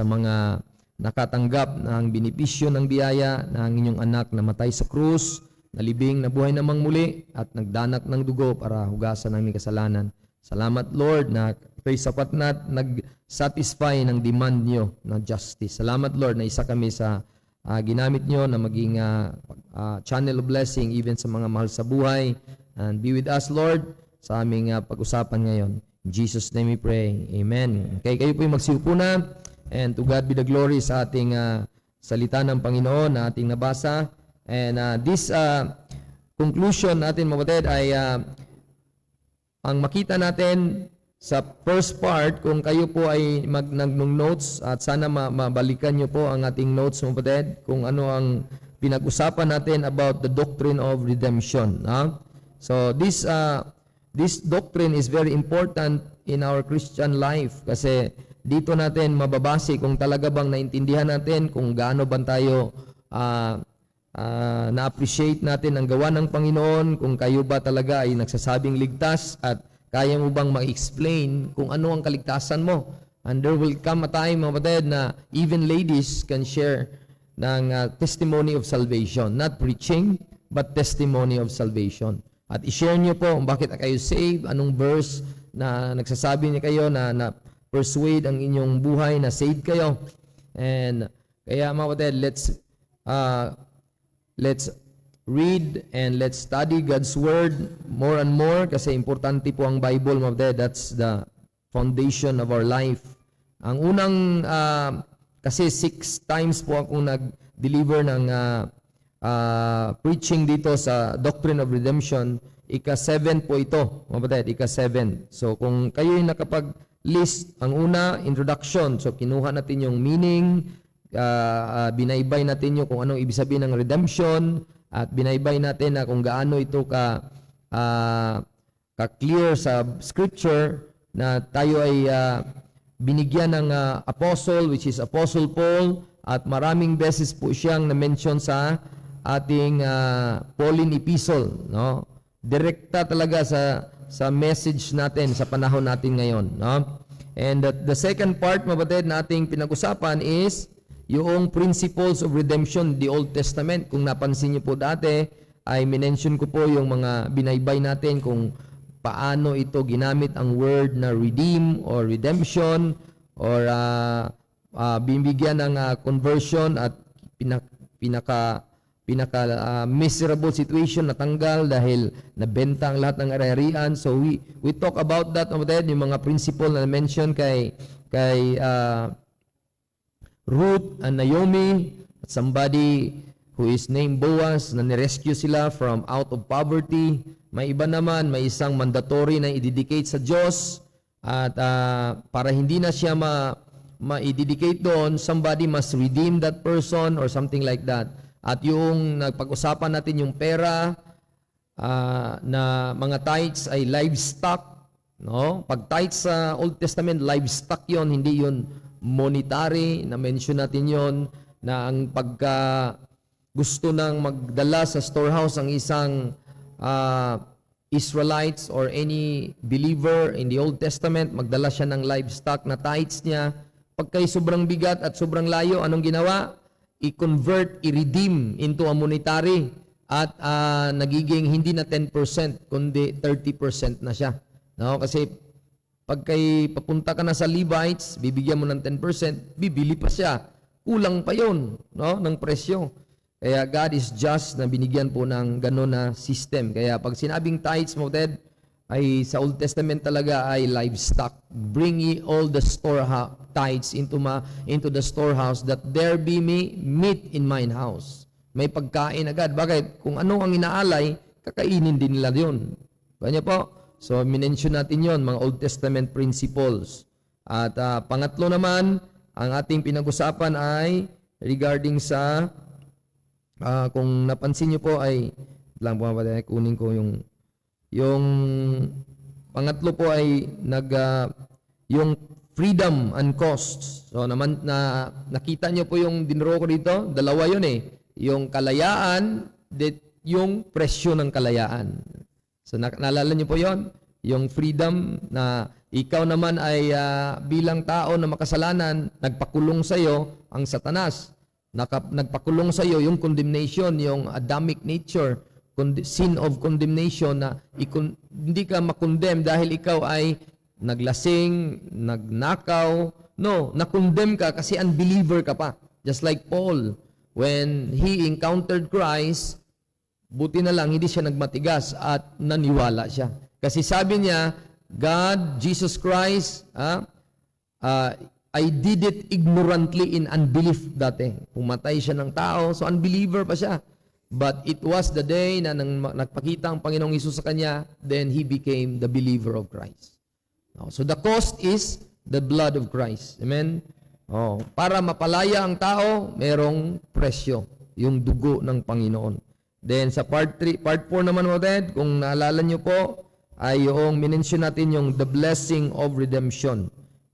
sa mga nakatanggap ng benepisyo ng biyaya ng inyong anak na matay sa krus, nalibing, nabuhay namang muli, at nagdanak ng dugo para hugasan ng aming kasalanan. Salamat, Lord, na ito'y sapat na nag-satisfy ng demand nyo na justice. Salamat, Lord, na isa kami sa ginamit nyo na maging channel of blessing even sa mga mahal sa buhay. And be with us, Lord, sa aming pag-usapan ngayon. In Jesus' name we pray. Amen. Okay, kayo po yung magsiupo na. And to God be the glory sa ating salita ng Panginoon na ating nabasa. And this conclusion natin, mga kapatid, ay ang makita natin sa first part, kung kayo po ay nag-notes, at sana mabalikan nyo po ang ating notes, mga kapatid, kung ano ang pinag-usapan natin about the doctrine of redemption. So this doctrine is very important in our Christian life kasi dito natin mababase kung talaga bang naintindihan natin kung gaano ba tayo na-appreciate natin ang gawa ng Panginoon, kung kayo ba talaga ay nagsasabing ligtas at kaya mo bang ma-explain kung ano ang kaligtasan mo. And there will come a time, mga kapatid, na even ladies can share ng testimony of salvation. Not preaching, but testimony of salvation. At i-share nyo po kung bakit kayo saved, anong verse na nagsasabi niya kayo na persuade ang inyong buhay na saved kayo. And kaya, mga kapatid, let's read and let's study God's Word more and more kasi importante po ang Bible, mga kapatid. That's the foundation of our life. Ang unang, kasi 6 times po akong nag-deliver ng preaching dito sa Doctrine of Redemption. Ika-7 po ito, mga kapatid, ika-7. So kung kayo yung nakapag-list, ang una, introduction. So kinuha natin yung meaning, binaybay natin yung kung anong ibig sabihin ng redemption, at binaybay natin na kung gaano ito ka-clear sa Scripture na tayo ay binigyan ng apostle, which is Apostle Paul, at maraming beses po siyang na-mention sa ating Pauline epistle, no? Direkta talaga sa message natin sa panahon natin ngayon, no? And the second part, mabatid, na ating pinag-usapan is yung principles of redemption, the Old Testament. Kung napansin niyo po dati, ay minention ko po yung mga binaybay natin kung paano ito ginamit ang word na redeem or redemption or binibigyan ng conversion at pinaka miserable situation natanggal dahil nabenta ang lahat ng ari-arian. So we talk about that, yung mga principle na mention kay Ruth and Naomi, at somebody who is named Boaz na nirescue sila from out of poverty. May iba naman, may isang mandatory na i-dedicate sa Diyos at para hindi na siya ma-dedicate doon, somebody must redeem that person or something like that. At yung nagpag-usapan natin yung pera na mga tithes ay livestock, no? Pag tithes sa Old Testament, livestock yon, hindi yon monetary. Na-mention natin yon na ang pagka gusto nang magdala sa storehouse ang isang Israelites or any believer in the Old Testament, magdala siya ng livestock na tithes niya. Pagkay sobrang bigat at sobrang layo, anong ginawa? I-convert, i-redeem into a monetary at nagiging hindi na 10%, kundi 30% na siya. No? Kasi pagkay papunta ka na sa Levites, bibigyan mo ng 10%, bibili pa siya. Kulang pa yon, no, ng presyo. Kaya God is just na binigyan po ng gano'n na system. Kaya pag sinabing tithes mo, Ted, ay sa Old Testament talaga ay livestock. Bring ye all the storehouse tithes into the storehouse that there be meat in mine house. May pagkain agad. Bakit? Kung ano ang inaalay, kakainin din nila yun. Kanya po. So, minention natin yon, mga Old Testament principles. At pangatlo naman, ang ating pinag-usapan ay regarding sa kung napansin niyo po ay lang po kunin ko yung pangatlo po ay yung freedom and costs. So naman nakita niyo po yung dinro ko dito, dalawa yun yung kalayaan, yung presyo ng kalayaan. So naalala niyo po yon, yung freedom na Ikaw naman ay bilang tao na makasalanan, nagpakulong sa iyo ang Satanas. Nagpakulong sa iyo yung condemnation, yung Adamic nature, sin of condemnation na hindi ka makondem dahil ikaw ay naglasing, nagnakaw. No, nakondem ka kasi unbeliever ka pa. Just like Paul, when he encountered Christ, buti na lang hindi siya nagmatigas at naniwala siya. Kasi sabi niya, God, Jesus Christ, I did it ignorantly in unbelief dati. Pumatay siya ng tao, so unbeliever pa siya. But it was the day na nang nagpakita ang Panginoong Hesus sa kanya, then he became the believer of Christ. So the cost is the blood of Christ. Amen? Para mapalaya ang tao, merong presyo, yung dugo ng Panginoon. Then sa part 4 naman mo din, kung naalala nyo po, ay yung minention natin yung the blessing of redemption.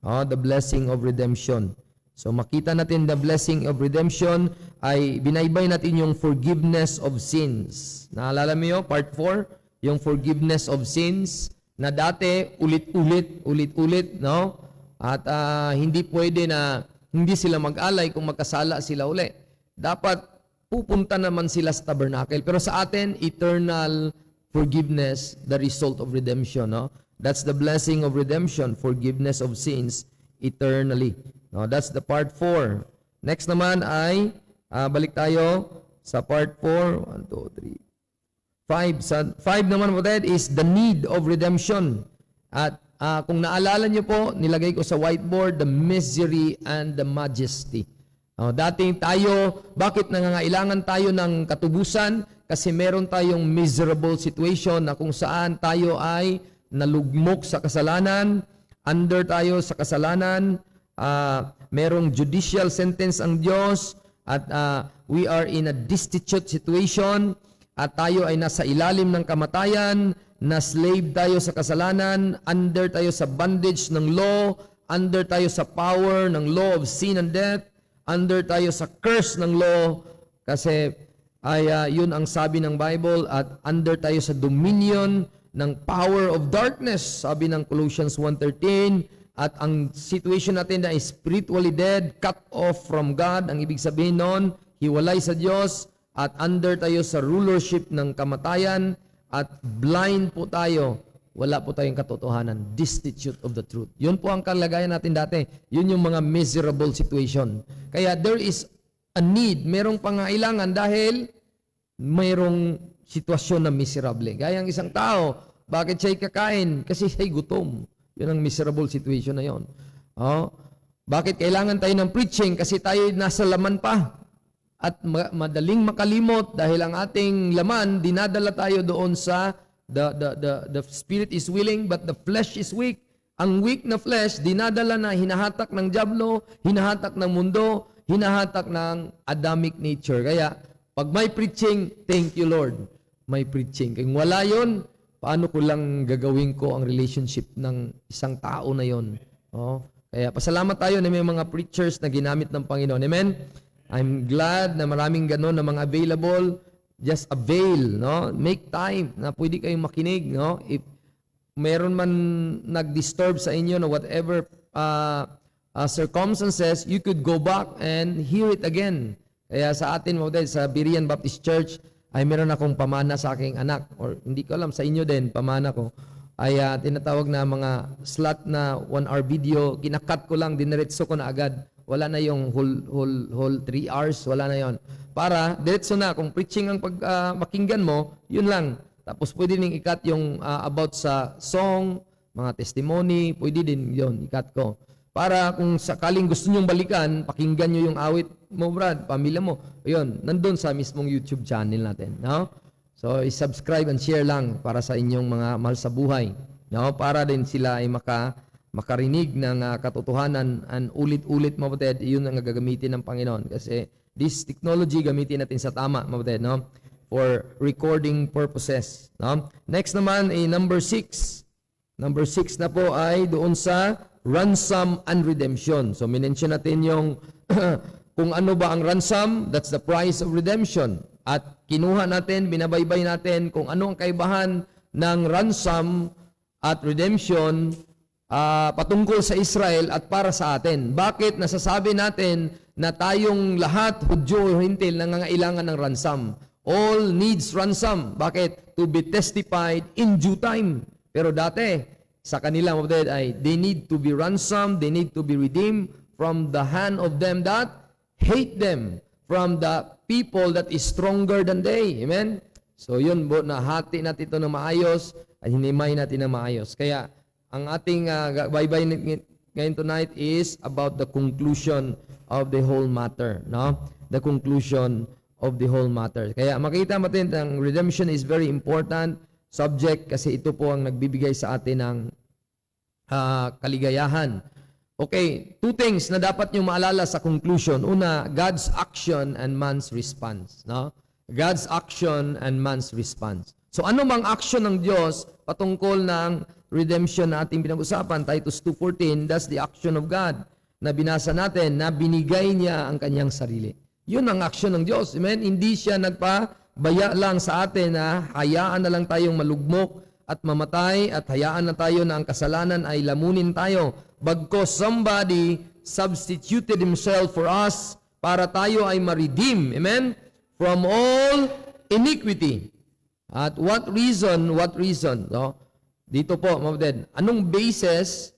The blessing of redemption. So makita natin the blessing of redemption ay binaybay natin yung forgiveness of sins. Naalala mo yun? Part 4, yung forgiveness of sins na dati ulit-ulit, no? At hindi pwede na hindi sila mag-alay kung magkasala sila uli. Dapat pupunta naman sila sa tabernacle. Pero sa atin, eternal forgiveness, the result of redemption. No? That's the blessing of redemption, forgiveness of sins eternally. No? That's the part 4. Next naman ay, balik tayo sa part 4. 1, 2, 3, 5. Sa 5 naman po that is the need of redemption. At kung naalala nyo po, nilagay ko sa whiteboard, the misery and the majesty. Dating tayo, bakit nangangailangan tayo ng katubusan? Kasi meron tayong miserable situation na kung saan tayo ay nalugmok sa kasalanan, under tayo sa kasalanan, merong judicial sentence ang Diyos, at we are in a destitute situation, at tayo ay nasa ilalim ng kamatayan, na slave tayo sa kasalanan, under tayo sa bondage ng law, under tayo sa power ng law of sin and death, under tayo sa curse ng law, kasi yun ang sabi ng Bible, at under tayo sa dominion ng power of darkness, sabi ng Colossians 1:13, at ang situation natin na is spiritually dead, cut off from God, ang ibig sabihin nun, hiwalay sa Diyos, at under tayo sa rulership ng kamatayan, at blind po tayo, wala po tayong katotohanan, destitute of the truth. Yun po ang kalagayan natin dati. Yun yung mga miserable situation. Kaya there is a need, merong pangailangan dahil mayroong sitwasyon na miserable. Gaya ang isang tao, bakit siya'y kakain? Kasi siya'y gutom. Yun ang miserable situation na yun. Bakit kailangan tayo ng preaching? Kasi tayo nasa laman pa. At madaling makalimot dahil ang ating laman, dinadala tayo doon sa the spirit is willing but the flesh is weak. Ang weak na flesh, dinadala na hinahatak ng dyablo, hinahatak ng mundo, hinahatak ng Adamic nature. Kaya, pag may preaching, thank you Lord. May preaching. Kung wala yun, paano ko lang gagawin ko ang relationship ng isang tao na yun? Kaya pasalamat tayo na may mga preachers na ginamit ng Panginoon. Amen? I'm glad na maraming ganon na mga available. Just avail, no? Make time na pwede kayong makinig, no? If meron man nag-disturb sa inyo na whatever circumstances, you could go back and hear it again. Kaya sa atin, sa Berean Baptist Church, ay meron akong pamana sa aking anak, or hindi ko alam, sa inyo din, pamana ko, ay tinatawag na mga slot na 1-hour video, kinakat ko lang, diniretso ko na agad. Wala na yung whole 3 hours, wala na yon. Para, diretso na, kung preaching ang pakinggan mo, yun lang. Tapos pwede ning ikat yung about sa song, mga testimony, pwede din yon ikat ko. Para kung sakaling gusto nyong balikan, pakinggan nyo yung awit mo, Brad, pamilya mo. Yun, nandun sa mismong YouTube channel natin. No? So, i-subscribe and share lang para sa inyong mga mahal sa buhay. No? Para din sila ay makarinig ng katotohanan and ulit-ulit, mabuted, yun ang gagamitin ng Panginoon. Kasi this technology gamitin natin sa tama, mabuted, no? For recording purposes. No? Next naman ay number 6. Number 6 na po ay doon sa ransom and redemption. So, minention natin yung kung ano ba ang ransom, that's the price of redemption. At kinuha natin, binabaybay natin kung ano ang kaibahan ng ransom at redemption. patungkol sa Israel at para sa atin. Bakit nasasabi natin na tayong lahat, Hudyo o Hintil, nangangailangan ng ransom? All needs ransom. Bakit? To be testified in due time. Pero dati, sa kanila, ay they need to be ransomed, they need to be redeemed from the hand of them that hate them, from the people that is stronger than they. Amen? So yun, nahati natin ito ng maayos at hinimay natin ng maayos. Kaya, ang ating baybay ngayon tonight is about the conclusion of the whole matter. No? The conclusion of the whole matter. Kaya makita natin ang redemption is very important subject kasi ito po ang nagbibigay sa atin ng kaligayahan. Okay, two things na dapat nyo maalala sa conclusion. Una, God's action and man's response. No? God's action and man's response. So ano bang action ng Diyos patungkol ng redemption na ating pinag-usapan? Titus 2:14, that's the action of God na binasa natin, na binigay niya ang kanyang sarili. Yun ang action ng Diyos. Amen? Hindi siya nagpabaya lang sa atin na hayaan na lang tayong malugmok at mamatay at hayaan na tayo na ang kasalanan ay lamunin tayo. Bagkus somebody substituted himself for us para tayo ay ma-redeem. Amen? From all iniquity. At what reason? No? Dito po, Mabden, anong basis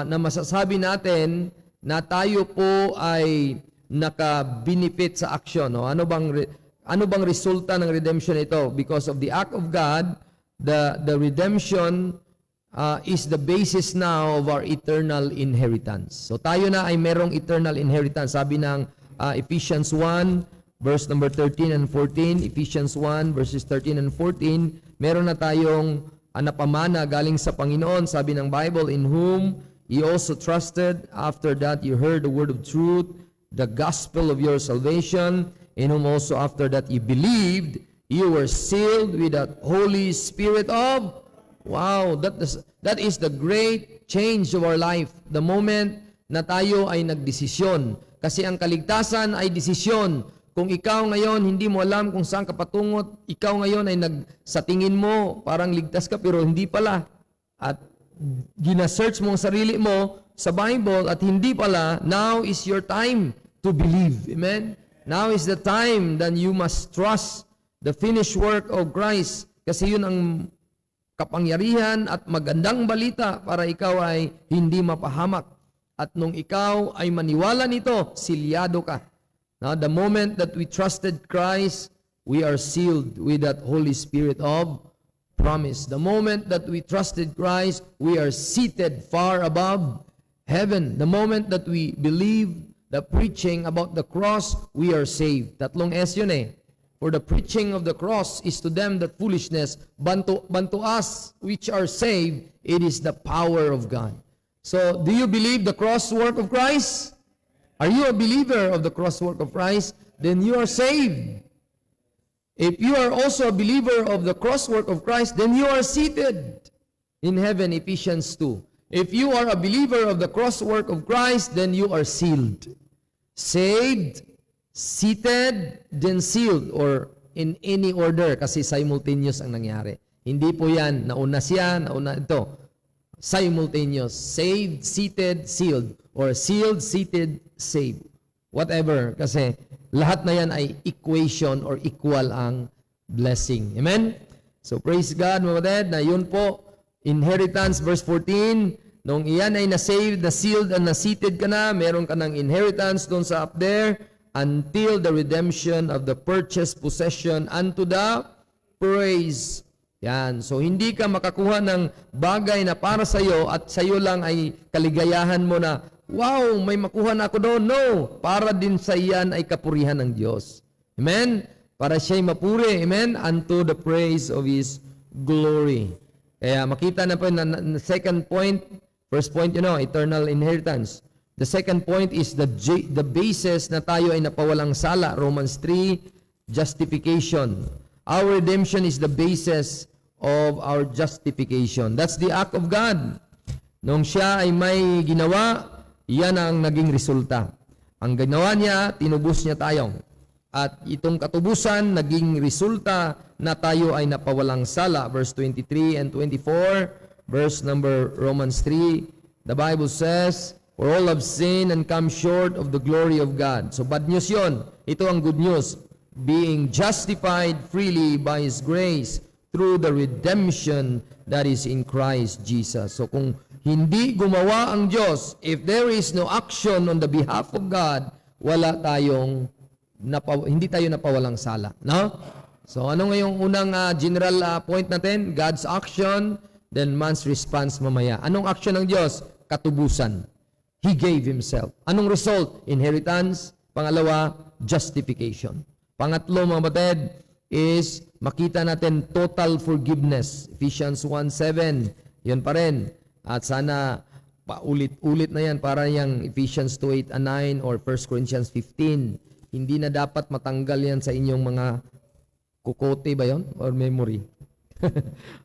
na masasabi natin na tayo po ay naka-benefit sa action? No? Ano bang resulta ng redemption ito? Because of the act of God, the redemption is the basis now of our eternal inheritance. So tayo na ay merong eternal inheritance. Sabi ng Ephesians 1, verse number 13 and 14, Ephesians 1, verses 13 and 14, meron na tayong napamana galing sa Panginoon. Sabi ng Bible, in whom ye also trusted, after that you heard the word of truth, the gospel of your salvation, in whom also after that ye believed, you were sealed with the Holy Spirit of... Wow, that is the great change of our life. The moment na tayo ay nagdesisyon. Kasi ang kaligtasan ay desisyon. Kung ikaw ngayon hindi mo alam kung saan ka patungo, ikaw ngayon ay sa tingin mo parang ligtas ka pero hindi pala. At gina-search mo ang sarili mo sa Bible at hindi pala, now is your time to believe. Amen? Now is the time that you must trust the finished work of Christ. Kasi yun ang kapangyarihan at magandang balita para ikaw ay hindi mapahamak. At nung ikaw ay maniwala nito, silyado ka. Now, the moment that we trusted Christ, we are sealed with that Holy Spirit of promise. The moment that we trusted Christ, we are seated far above heaven. The moment that we believe the preaching about the cross, we are saved. Tatlong S yun eh. For the preaching of the cross is to them that foolishness, but to us which are saved, it is the power of God. So, do you believe the cross work of Christ? Are you a believer of the cross work of Christ? Then you are saved. If you are also a believer of the cross work of Christ, then you are seated in heaven, Ephesians 2. If you are a believer of the cross work of Christ, then you are sealed. Saved, seated, then sealed, or in any order, kasi simultaneous ang nangyari. Hindi po yan, nauna siya, nauna ito. Simultaneous, saved, seated, sealed, or sealed, seated, saved. Whatever, kasi lahat na yan ay equation or equal ang blessing. Amen? So praise God, mga kapatid, na yun po, inheritance, verse 14, nung iyan ay na-saved, na-sealed, and na-seated ka na, meron ka ng inheritance doon sa up there, until the redemption of the purchased possession unto the praise. Yan. So, hindi ka makakuha ng bagay na para sa iyo at sa iyo lang ay kaligayahan mo na, wow, may makuha na ako doon. No. Para din sa iyan ay kapurihan ng Diyos. Amen? Para siya'y mapuri. Amen? Unto the praise of His glory. Kaya makita na po na second point, first point, eternal inheritance. The second point is the basis na tayo ay napawalang sala. Romans 3, justification. Our redemption is the basis of our justification. That's the act of God. Nung siya ay may ginawa, yan ang naging resulta. Ang ginawa niya, tinubos niya tayo. At itong katubusan, naging resulta na tayo ay napawalang sala. Verse 23 and 24, verse number Romans 3, the Bible says, for all have sinned and come short of the glory of God. So bad news yun. Ito ang good news. Being justified freely by His grace through the redemption that is in Christ Jesus. So kung hindi gumawa ang Diyos, if there is no action on the behalf of God, hindi tayo napawalang sala. No? So ano ngayong unang general point natin? God's action, then man's response mamaya. Anong action ng Diyos? Katubusan. He gave Himself. Anong result? Inheritance. Pangalawa, justification. Pangatlo, mga batid, is makita natin total forgiveness. Ephesians 1:7. Yun pa rin. At sana paulit-ulit na yan para yung Ephesians 2:8 and 9 or 1 Corinthians 15. Hindi na dapat matanggal yan sa inyong mga kukote ba yon or memory?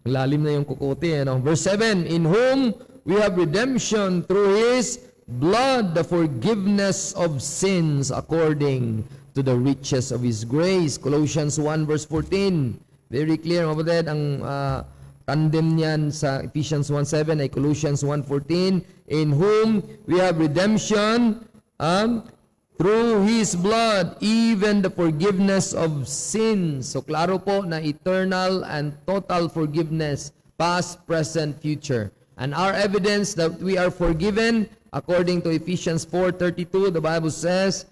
Lalim na yung kukote. Ano? Verse 7, in whom we have redemption through His blood, the forgiveness of sins according to the riches of His grace. Colossians 1 verse 14. Very clear, mga kapatid. Ang tandem niyan sa Ephesians 1:7 ay Colossians 1:14. In whom we have redemption through His blood, even the forgiveness of sins. So klaro po na eternal and total forgiveness, past, present, future. And our evidence that we are forgiven, according to Ephesians 4:32, the Bible says,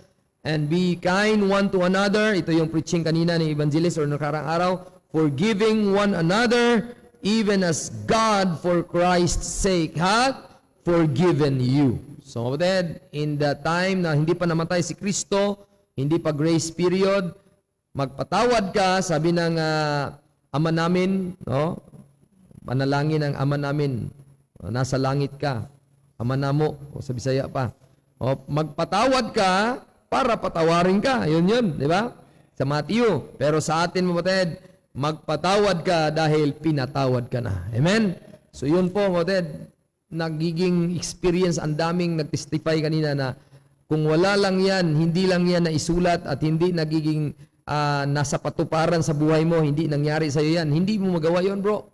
and be kind one to another. Ito yung preaching kanina ni Evangelist or nakarang araw. Forgiving one another, even as God for Christ's sake hath forgiven you. So, then, in the time na hindi pa namatay si Kristo, hindi pa grace period, magpatawad ka, sabi ng Ama namin, no? Manalangin ng Ama namin, nasa langit ka, Ama namo, o sa Bisaya pa. O, magpatawad ka para patawarin ka. Yun, di ba? Sa Matthew. Pero sa atin, mabatid, magpatawad ka dahil pinatawad ka na. Amen? So, yun po, mabatid, nagiging experience, ang daming nag-testify kanina na kung wala lang yan, hindi lang yan naisulat at hindi nagiging nasa patuparan sa buhay mo, hindi nangyari sa'yo yan, hindi mo magawa yon, bro.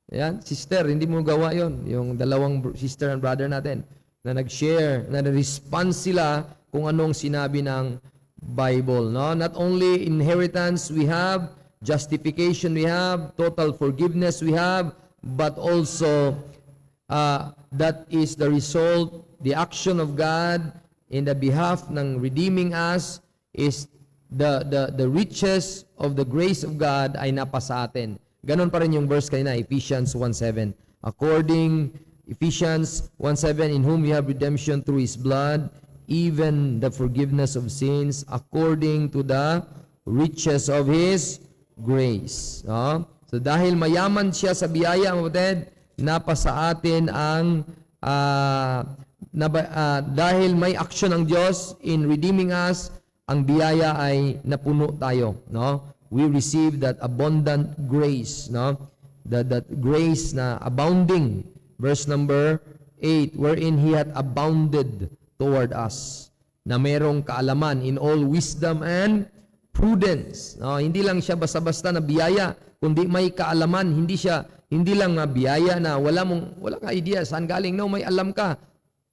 Yan, sister, hindi mo magawa yon. Yung dalawang sister and brother natin na nag-share, na response sila kung anong sinabi ng Bible. No? Not only inheritance we have, justification we have, total forgiveness we have, but also that is the result, the action of God in the behalf ng redeeming us is the riches of the grace of God ay napasa atin. Ganon pa rin yung verse kanina, Ephesians 1:7. According, Ephesians 1:7, in whom we have redemption through His blood, even the forgiveness of sins, according to the riches of His grace. No? So dahil mayaman siya sa biyaya, mga kapatid, napasa atin ang dahil may action ng Diyos in redeeming us, ang biyaya ay napuno tayo, no? We receive that abundant grace, no? That grace na abounding, verse number 8, wherein He hath abounded toward us, na merong kaalaman in all wisdom and prudence. No? Hindi lang siya basta-basta na biyaya, kundi may kaalaman, hindi lang biyaya na wala ka idea saan galing. No, may alam ka.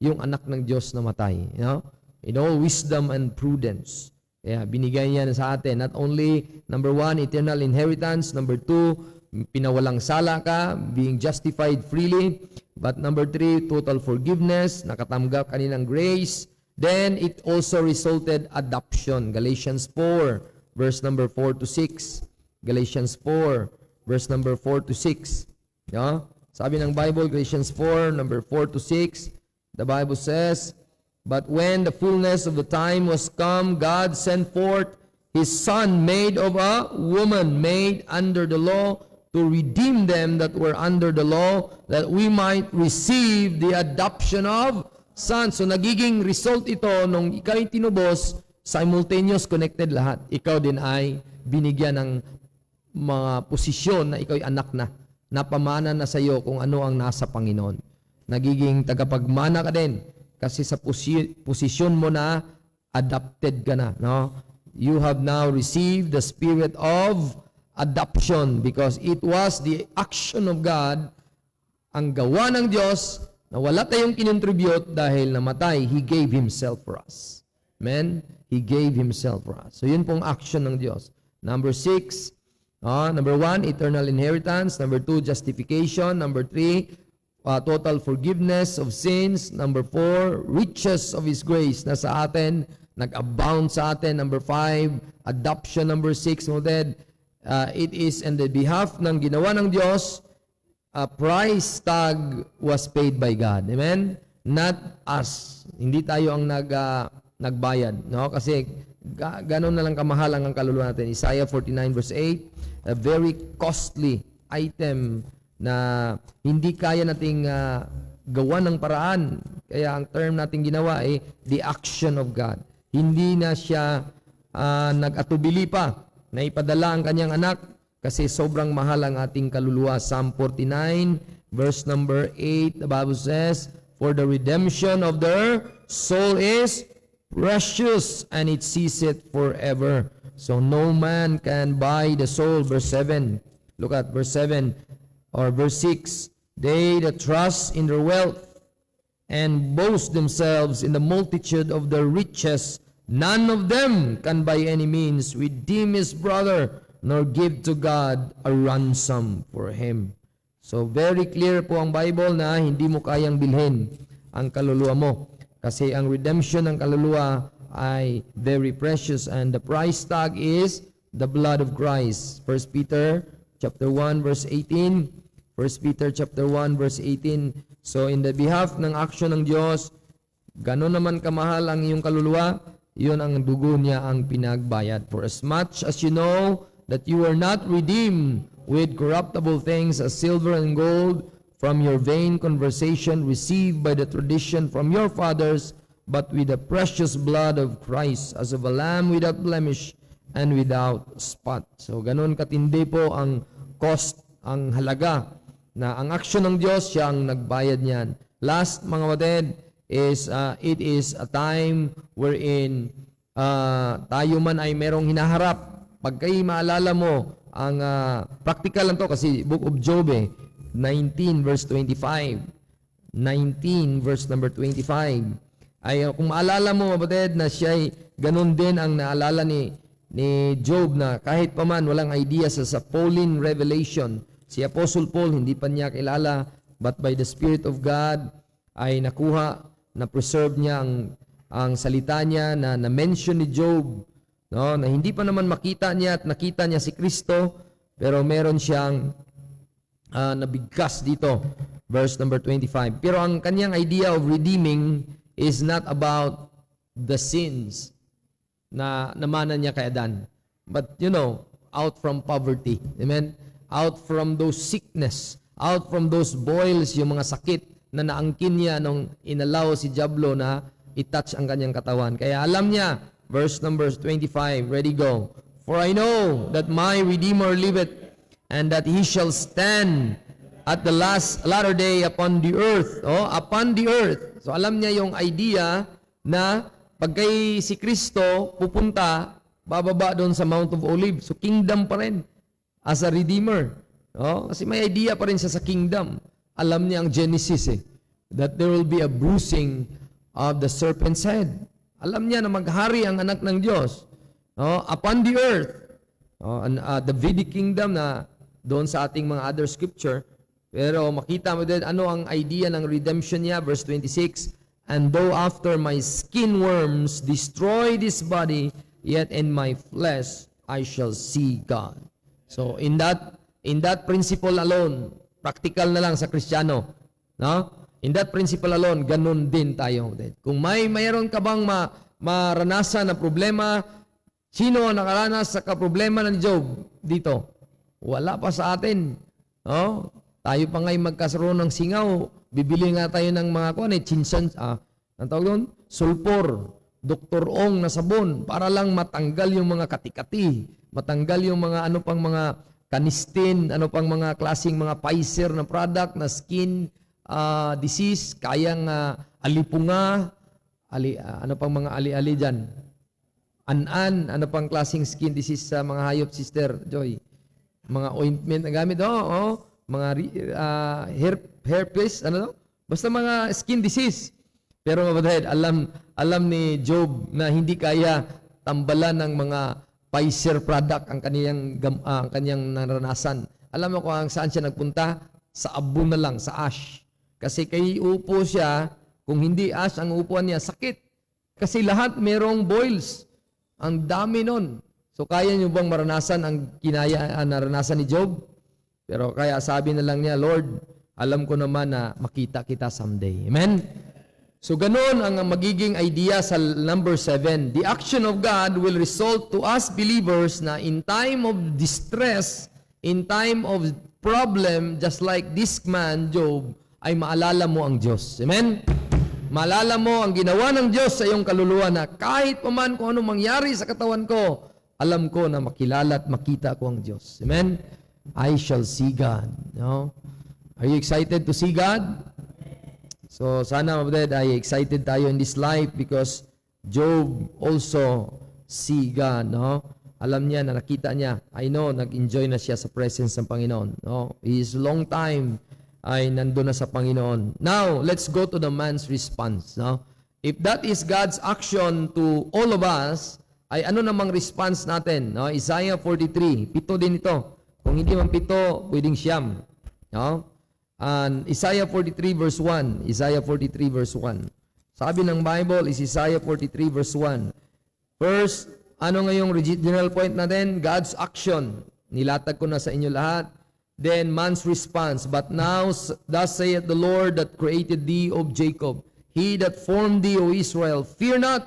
Yung anak ng Diyos na matay. You know? In all wisdom and prudence. Yeah, binigay niya sa atin. Not only, number 1, eternal inheritance. Number 2, pinawalang sala ka, being justified freely. But number 3, total forgiveness, nakatanggap kaninang grace. Then, it also resulted adoption. Galatians 4, verse number 4 to 6. Galatians 4, verse number 4 to 6. Yeah? Sabi ng Bible, Galatians 4, number 4 to 6, the Bible says, but when the fullness of the time was come, God sent forth His Son, made of a woman, made under the law, to redeem them that were under the law, that we might receive the adoption of sons. So nagiging result ito nung ikaw'y tinubos, simultaneous connected lahat. Ikaw din ay binigyan ng mga posisyon na ikaw'y anak na. Napamana na sa iyo kung ano ang nasa Panginoon. Nagiging tagapagmana ka din kasi sa posisyon mo na adopted ka na, no? You have now received the spirit of adoption because it was the action of God ang gawa ng Diyos na wala tayong kinontribute dahil namatay, He gave Himself for us. Amen? He gave Himself for us. So yun pong action ng Diyos. Number 6, number 1, eternal inheritance. Number 2, justification. Number 3, total forgiveness of sins. Number 4, riches of His grace na sa atin, nag-abound sa atin. Number 5, adoption. Number 6, it is in the behalf ng ginawa ng Diyos, a price tag was paid by God. Amen? Not us. Hindi tayo ang nagbayad. No? Kasi gano'n na lang kamahalang ang kaluluwa natin. Isaiah 49 verse 8, a very costly item na hindi kaya nating gawa ng paraan. Kaya ang term nating ginawa ay the action of God. Hindi na siya nag-atubili pa na ipadala ang kanyang anak kasi sobrang mahal ang ating kaluluwa. Psalm 49 verse number 8, the Bible says, for the redemption of their soul is precious, and it ceaseth forever. So no man can buy the soul. Verse 7. Look at verse 7 or verse 6. They that trust in their wealth and boast themselves in the multitude of their riches, none of them can by any means redeem his brother, nor give to God a ransom for him. So very clear po ang Bible na hindi mo kayang bilhin ang kaluluwa mo. Kasi ang redemption ng kaluluwa ay very precious, and the price tag is the blood of Christ. 1 Peter chapter 1 verse 18. 1 Peter chapter 1 verse 18. So in the behalf ng action ng Diyos, gano'n naman kamahal ang iyong kaluluwa, yun ang dugo niya ang pinagbayad. For as much as you know that you are not redeemed with corruptible things as silver and gold from your vain conversation received by the tradition from your fathers, but with the precious blood of Christ as of a lamb without blemish and without spot. So ganun katindi po ang cost, ang halaga, na ang action ng Diyos, siya ang nagbayad niyan. Last, mga kapatid, is it is a time wherein tayo man ay merong hinaharap. Pag kayo maalala mo, ang practical lang to kasi Book of Job 19 verse 25. 19 verse number 25. Ay kung maalala mo, kapatid, na siya ay ganun din ang naalala ni Job, na kahit pa man walang idea sa Pauline revelation. Si Apostle Paul, hindi pa niya kilala, but by the Spirit of God ay nakuha, na preserve niya ang salita niya na mention ni Job. No, na hindi pa naman makita niya at nakita niya si Kristo, pero meron siyang nabigkas dito. Verse number 25. Pero ang kanyang idea of redeeming is not about the sins na namanan niya kay Adan, but out from poverty. Amen? Out from those sickness, out from those boils, yung mga sakit na naangkin niya nung inalaw si Diablo na itouch ang kanyang katawan. Kaya alam niya, verse number 25, ready, go. For I know that my Redeemer liveth, and that He shall stand at the latter day upon the earth. Upon the earth. So alam niya yung idea na pag kay si Kristo pupunta, bababa doon sa Mount of Olives. So kingdom pa rin as a Redeemer. Kasi may idea pa rin siya sa kingdom. Alam niya ang Genesis that there will be a bruising of the serpent's head. Alam niya na maghari ang anak ng Diyos upon the earth. The Vedic kingdom na doon sa ating mga other scripture. Pero makita mo din ano ang idea ng redemption niya. Verse 26, and though after my skin worms destroy this body, yet in my flesh I shall see God. So in that principle alone, practical na lang sa Kristiyano, no? In that principle alone, ganun din tayo. Kung mayroon ka bang maranasan na problema, sino ang nakaranas sa kaproblema ng Job dito? Wala pa sa atin. No? Tayo pa nga'y magkasaroon ng singaw, bibili nga tayo ng mga chinsans, ang tawag doon? Sulfur, Dr. Ong na sabon, para lang matanggal yung mga katikati, matanggal yung mga mga kanistin, pang mga klaseng mga Pfizer na product na skin disease, kayang alipunga, pang mga ali-ali dyan, an-an, pang klaseng skin disease sa mga hayop, Sister Joy, mga ointment na gamit, mga herpes, ano? Basta mga skin disease. Pero kapatid, alam ni Job na hindi kaya tambalan ng mga Pfizer product ang kaniyang naranasan. Alam mo kung saan siya nagpunta? Sa abo na lang, sa ash. Kasi kay upo siya, kung hindi ash ang upuan niya, sakit. Kasi lahat merong boils. Ang dami nun. So kaya niyo bang maranasan ang naranasan ni Job? Pero kaya sabi na lang niya, Lord, alam ko naman na makita kita someday. Amen? So ganoon ang magiging idea sa number 7. The action of God will result to us believers na in time of distress, in time of problem, just like this man, Job, ay maalala mo ang Diyos. Amen? Maalala mo ang ginawa ng Diyos sa iyong kaluluwa na kahit paman kung anong mangyari sa katawan ko, alam ko na makilala at makita ko ang Diyos. Amen? I shall see God. No? Are you excited to see God? So, sana mga ay excited tayo in this life because Job also see God, no? Alam niya na nakita niya. I know, nag-enjoy na siya sa presence ng Panginoon, no? His long time ay nandun na sa Panginoon. Now, let's go to the man's response, no? If that is God's action to all of us, ay ano namang response natin, no? Isaiah 43, 7 din ito. Kung hindi man 7, pwedeng siyam, no? And Isaiah 43 verse 1. Isaiah 43 verse 1. Sabi ng Bible is Isaiah 43 verse 1. First, ano ngayong original point natin? God's action. Nilatag ko na sa inyo lahat. Then man's response. But now, thus saith the Lord that created thee, O Jacob, he that formed thee, O Israel, fear not,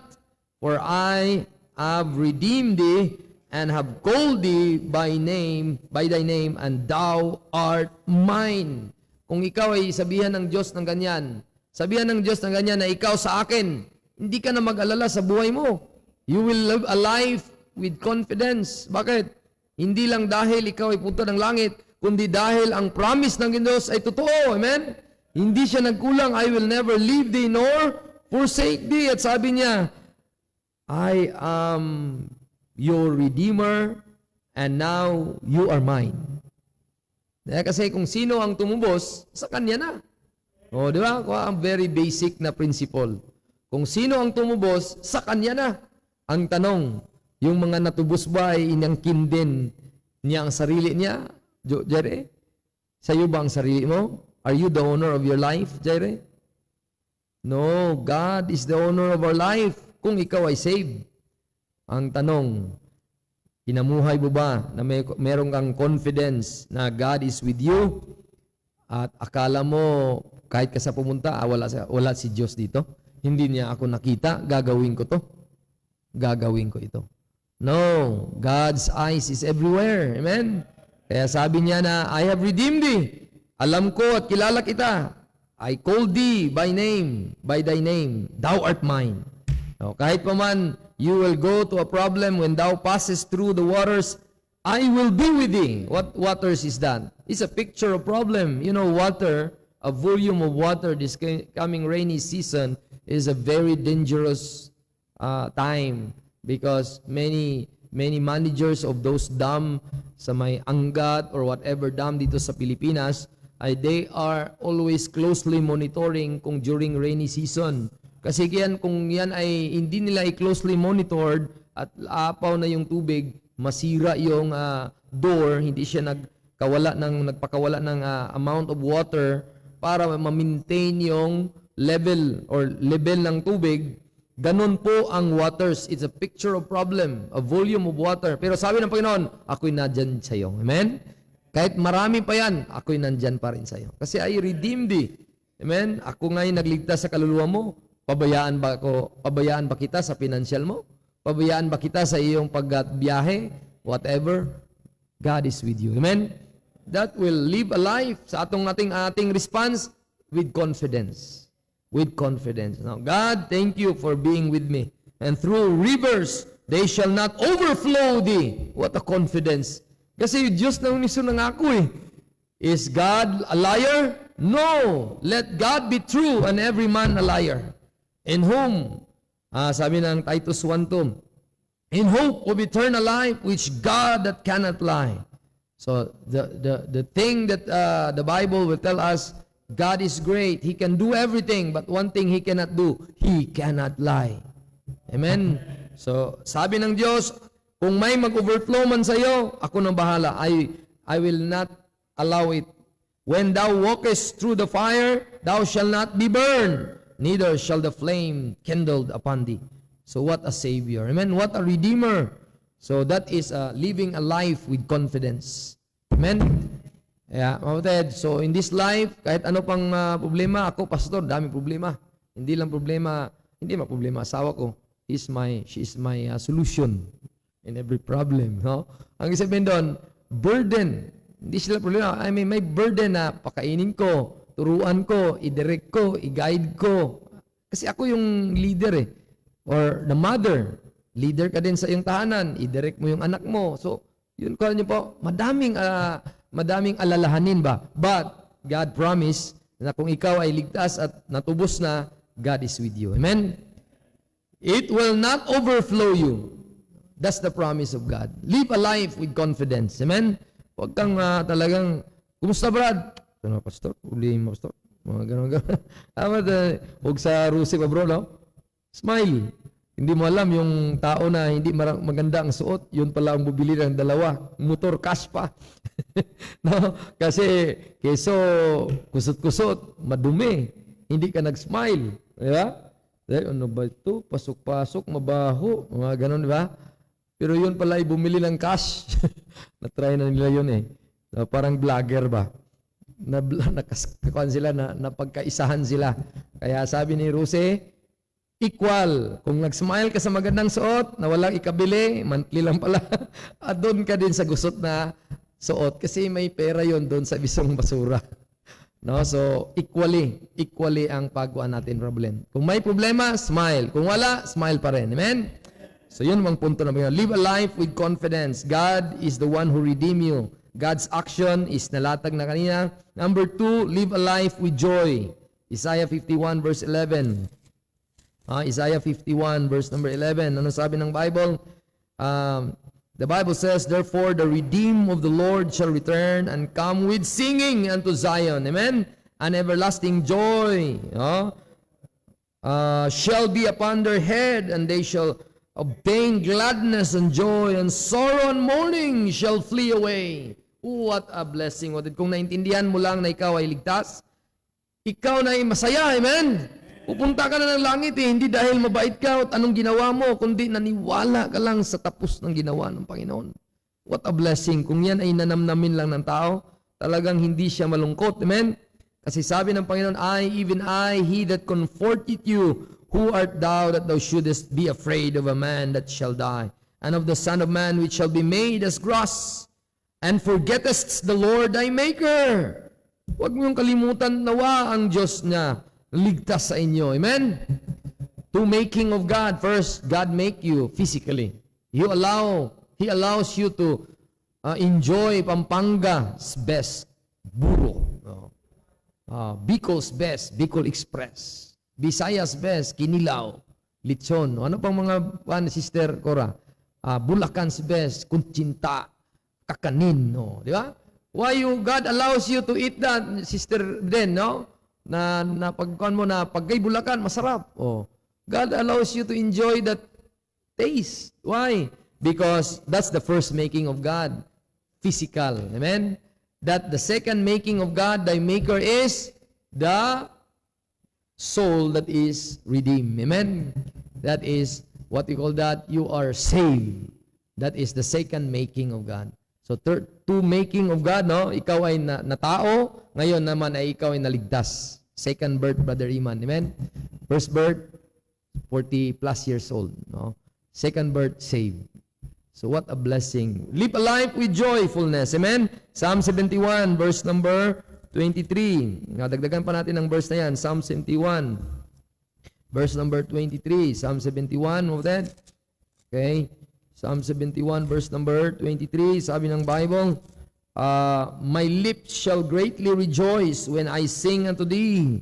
for I have redeemed thee, and have called thee by thy name, and thou art mine. Kung ikaw ay sabihan ng Diyos ng ganyan, sabihan ng Diyos ng ganyan na ikaw sa akin, hindi ka na mag-alala sa buhay mo. You will live a life with confidence. Bakit? Hindi lang dahil ikaw ay punta ng langit, kundi dahil ang promise ng Diyos ay totoo. Amen? Hindi siya nagkulang, I will never leave thee nor forsake thee. At sabi niya, I am your Redeemer and now you are mine. Kasi kung sino ang tumubos, sa kanya na. O, di ba? Ang very basic na principle. Kung sino ang tumubos, sa kanya na. Ang tanong, yung mga natubos ba ay inangkin din niya ang sarili niya? Jere? Sa'yo ba ang sarili mo? Are you the owner of your life, Jere? No, God is the owner of our life kung ikaw ay saved. Ang tanong, inamuhay mo ba na meron kang confidence na God is with you at akala mo kahit ka sa pumunta, wala si Diyos dito? Hindi niya ako nakita, gagawin ko to. Gagawin ko ito. No, God's eyes is everywhere. Amen? Kaya sabi niya na, I have redeemed thee. Alam ko at kilala kita. I called thee by name, by thy name. Thou art mine. No, kahit pa man, you will go to a problem when thou passes through the waters, I will be with thee. What waters is that? It's a picture of problem. You know, water, a volume of water this coming rainy season is a very dangerous time because many managers of those dam sa may Angat or whatever dam dito sa Pilipinas, they are always closely monitoring kung during rainy season. Kasi kung yan ay hindi nila closely monitored at aapaw na yung tubig, masira yung door, hindi siya nagpakawala ng amount of water para ma-maintain yung level ng tubig. Ganon po ang waters. It's a picture of problem, a volume of water. Pero sabi ng Panginoon, ako'y nandyan sa iyo. Amen? Kahit marami pa yan, ako'y nandyan pa rin sa iyo. Kasi I redeemed thee. Amen? Ako nga'y nagligtas sa kaluluwa mo. Pabayaan ba kita sa financial mo? Pabayaan ba kita sa iyong pagbiyahe? Whatever, God is with you. Amen? That will live a life sa ating response with confidence. With confidence. Now, God, thank you for being with me. And through rivers, they shall not overflow thee. What a confidence. Kasi Diyos na uniso ng ako eh. Is God a liar? No. Let God be true and every man a liar. In whom, sabi ng Titus 1:2, in hope of eternal life, which God that cannot lie. So, the thing that the Bible will tell us, God is great. He can do everything, but one thing He cannot do, He cannot lie. Amen? So, sabi ng Diyos, kung may mag-overflow man sa iyo, ako nang bahala. I will not allow it. When thou walkest through the fire, thou shalt not be burned, neither shall the flame kindled upon thee. So what a Savior. Amen? What a Redeemer. So that is living a life with confidence. Amen? Yeah, kapatid, so in this life, kahit ano pang problema, ako, pastor, dami problema. Hindi problema, asawa ko. She is my solution in every problem. No? Ang sabihin doon, burden. Hindi sila problema. I mean, may burden na pakainin ko, turuan ko, i-direct ko, i-guide ko. Kasi ako yung leader eh. Or the mother. Leader ka din sa iyong tahanan. I-direct mo yung anak mo. So, yun ko niyo po, madaming alalahanin ba? But, God promised na kung ikaw ay ligtas at natubos na, God is with you. Amen? It will not overflow you. That's the promise of God. Live a life with confidence. Amen? Huwag kang talagang, kumusta Brad? Ano, pastor? Ulihin mo, pastor? Mga gano'n. Huwag sa Rusi pa bro, no? Smile. Hindi mo alam yung tao na hindi maganda ang suot, yun pala ang bubili ng dalawa. Motor cash pa. No? Kasi, keso, kusot-kusot, madumi. Hindi ka nag-smile. Di ba? Ano ba ito? Pasok-pasok, mabaho. Mga ganun, di ba? Pero yun pala ay bumili ng cash. Na-try na nila yun eh. Parang vlogger ba? Nakaskuan sila, napagkaisahan sila. Kaya sabi ni Ruse, equal. Kung nag-smile ka sa magandang suot, na walang ikabili, monthly lang pala, doon ka din sa gusot na suot. Kasi may pera yon doon sa isang basura. No? So, equally ang pagkuhan natin problem. Kung may problema, smile. Kung wala, smile pa rin. Amen? So, yun ang punto na live a life with confidence. God is the one who redeem you. God's action is nalatag na kanina. Number 2, live a life with joy. Isaiah 51 verse 11. Isaiah 51 verse number 11. Ano sabi ng Bible? The Bible says, therefore the redeemed of the Lord shall return and come with singing unto Zion. Amen? An everlasting joy shall be upon their head, and they shall obtain gladness and joy, and sorrow and mourning shall flee away. What a blessing. Kung naintindihan mo lang na ikaw ay ligtas, ikaw na ay masaya. Amen? Pupunta ka na ng langit hindi dahil mabait ka at anong ginawa mo, kundi naniwala ka lang sa tapos ng ginawa ng Panginoon. What a blessing. Kung yan ay nanamnamin lang ng tao, talagang hindi siya malungkot. Amen? Kasi sabi ng Panginoon, even I, He that comforted you, who art thou that thou shouldest be afraid of a man that shall die, and of the Son of Man which shall be made as grass, and forgettest the Lord thy Maker. Huwag mo yung kalimutan nawa ang Diyos na ligtas sa inyo. Amen? To making of God. First, God make you physically. He allows you to enjoy Pampanga's best, Buro. Bicol's best, Bicol Express. Visayas best, Kinilaw, Lechon. Ano pang mga Sister Cora? Bulacan's best, Kunchinta, Kakanin. No? Di ba? Why God allows you to eat that, Sister Den, no? Na pagkuhan mo na pagkay Bulacan, masarap. God allows you to enjoy that taste. Why? Because that's the first making of God, physical. Amen? That the second making of God, thy Maker, is the soul that is redeemed. Amen? That is, what we call that, you are saved. That is the second making of God. So, two making of God, no? Ikaw ay na tao, ngayon naman ay ikaw ay naligtas. Second birth, Brother Iman. Amen? First birth, 40 plus years old. No? Second birth, saved. So, what a blessing. Live a life with joyfulness. Amen? Psalm 71, verse number 23. Dagdagan pa natin ang verse na yan. Psalm 71, verse number 23. Psalm 71, of that. Okay? Psalm 71, verse number 23, sabi ng Bible, my lips shall greatly rejoice when I sing unto thee.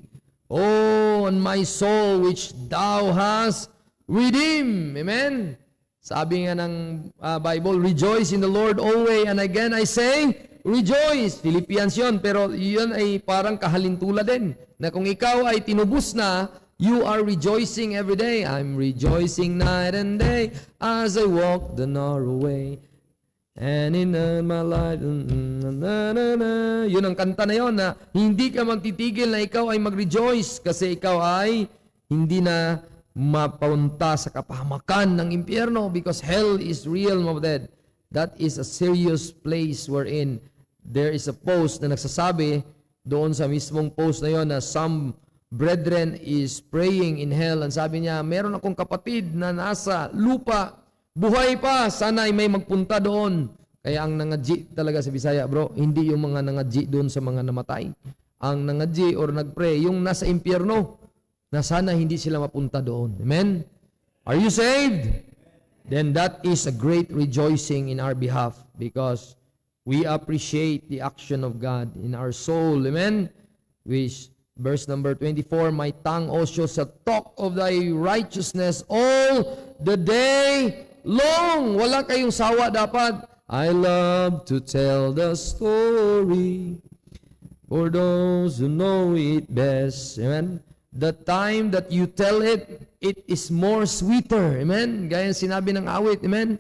Oh, and my soul which thou hast redeemed. Amen? Sabi nga ng Bible, rejoice in the Lord always. And again I say, rejoice. Philippians yun, pero yun ay parang kahalintulad din. Na kung ikaw ay tinubos na, you are rejoicing every day. I'm rejoicing night and day as I walk the narrow way. And in my life, yun ang kanta na yun, na hindi ka magtitigil na ikaw ay mag-rejoice kasi ikaw ay hindi na mapunta sa kapahamakan ng impyerno because hell is real, my dead. That is a serious place wherein there is a post na nagsasabi doon sa mismong post na yon na some brethren is praying in hell. Ang sabi niya, meron akong kapatid na nasa lupa, buhay pa, sana ay may magpunta doon. Kaya ang nangadji talaga sa Bisaya, bro, hindi yung mga nangadji doon sa mga namatay. Ang nangadji or nagpray, yung nasa impyerno, na sana hindi sila mapunta doon. Amen? Are you saved? Then that is a great rejoicing in our behalf because we appreciate the action of God in our soul. Amen? Which, verse number 24, my tongue also shall talk of thy righteousness all the day long. Wala kayong sawa dapat. I love to tell the story for those who know it best. Amen? The time that you tell it, it is more sweeter. Amen? Gaya sinabi ng awit. Amen?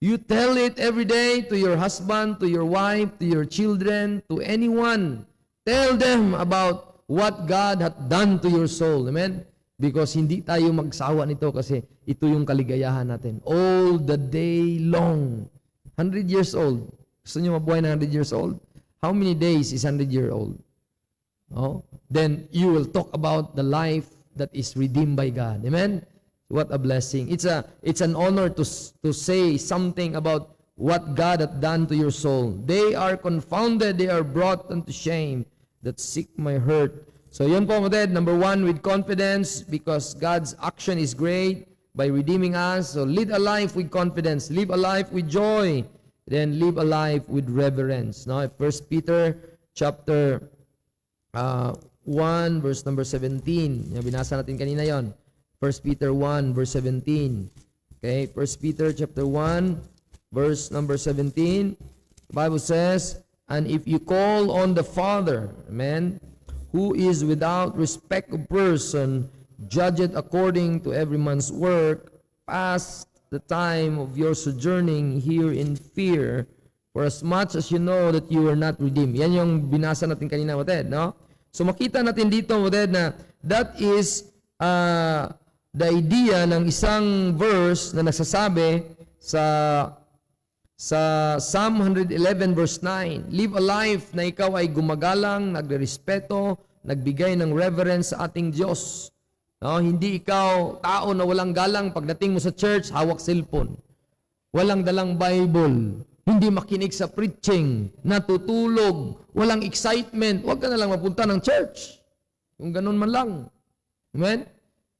You tell it every day to your husband, to your wife, to your children, to anyone. Tell them about what God hath done to your soul. Amen? Because hindi tayo magsawa nito kasi ito yung kaligayahan natin. All the day long. 100 years old. Gusto nyo mabuhay na 100 years old? How many days is 100 year old? Oh, then you will talk about the life that is redeemed by God. Amen? What a blessing. It's an honor to say something about what God hath done to your soul. They are confounded, they are brought unto shame that seek my hurt. So yun po, mga number 1, with confidence because God's action is great by redeeming us. So lead a life with confidence, live a life with joy, then live a life with reverence. Now, 1 Peter chapter 1 verse number 17. Yung binasa natin kanina yon. 1 Peter 1 verse 17. Okay, 1 Peter chapter 1 verse number 17. The Bible says, and if you call on the Father, amen, who is without respect of person, judge it according to every man's work, past the time of your sojourning here in fear, for as much as you know that you are not redeemed. Yan yung binasa natin kanina, Ted, no? So makita natin dito, Ted, na that is the idea ng isang verse na nagsasabi sa Psalm 111 verse 9. Live a life na ikaw ay gumagalang, nagrespeto, nagbigay ng reverence sa ating Diyos. No, hindi ikaw tao na walang galang pagdating mo sa church, hawak cellphone. Walang dalang Bible. Hindi makinig sa preaching, natutulog, walang excitement, huwag ka na lang mapunta ng church. Kung ganun man lang. Amen?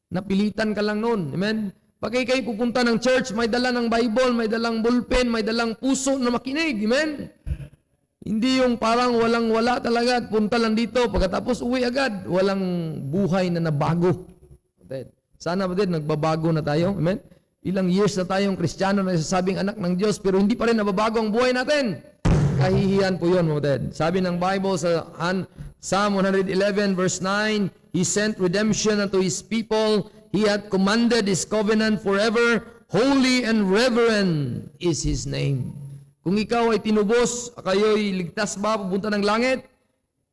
Napilitan ka lang nun. Amen? Pag kayo pupunta ng church, may dala ng Bible, may dalang ballpen, may dalang puso na makinig. Amen? Hindi yung parang walang-wala talaga at punta lang dito, pagkatapos uwi agad. Walang buhay na nabago. Sana ba din, nagbabago na tayo. Amen? Ilang years na tayong Kristiyano na sasabing anak ng Diyos, pero hindi pa rin nababago ang buhay natin. Kahihiyan po yun, mga Ted. Sabi ng Bible sa Psalm 111 verse 9, He sent redemption unto His people. He hath commanded His covenant forever. Holy and reverend is His name. Kung ikaw ay tinubos, kayo'y ligtas ba, pupunta ng langit?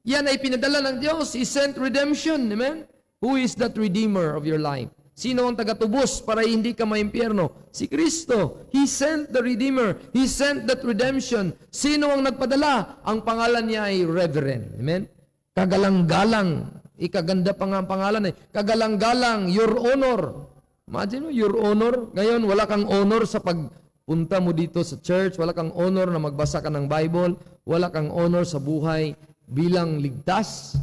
Yan ay pinadala ng Diyos. He sent redemption. Amen? Who is that redeemer of your life? Sino ang tagatubos para hindi ka maimpyerno? Si Kristo. He sent the Redeemer. He sent that redemption. Sino ang nagpadala? Ang pangalan niya ay Reverend. Amen? Kagalang-galang. Ikaganda pa nga ang pangalan eh. Kagalang-galang, your honor. Imagine mo, your honor. Ngayon, wala kang honor sa pagpunta mo dito sa church. Wala kang honor na magbasa ka ng Bible. Wala kang honor sa buhay bilang ligtas.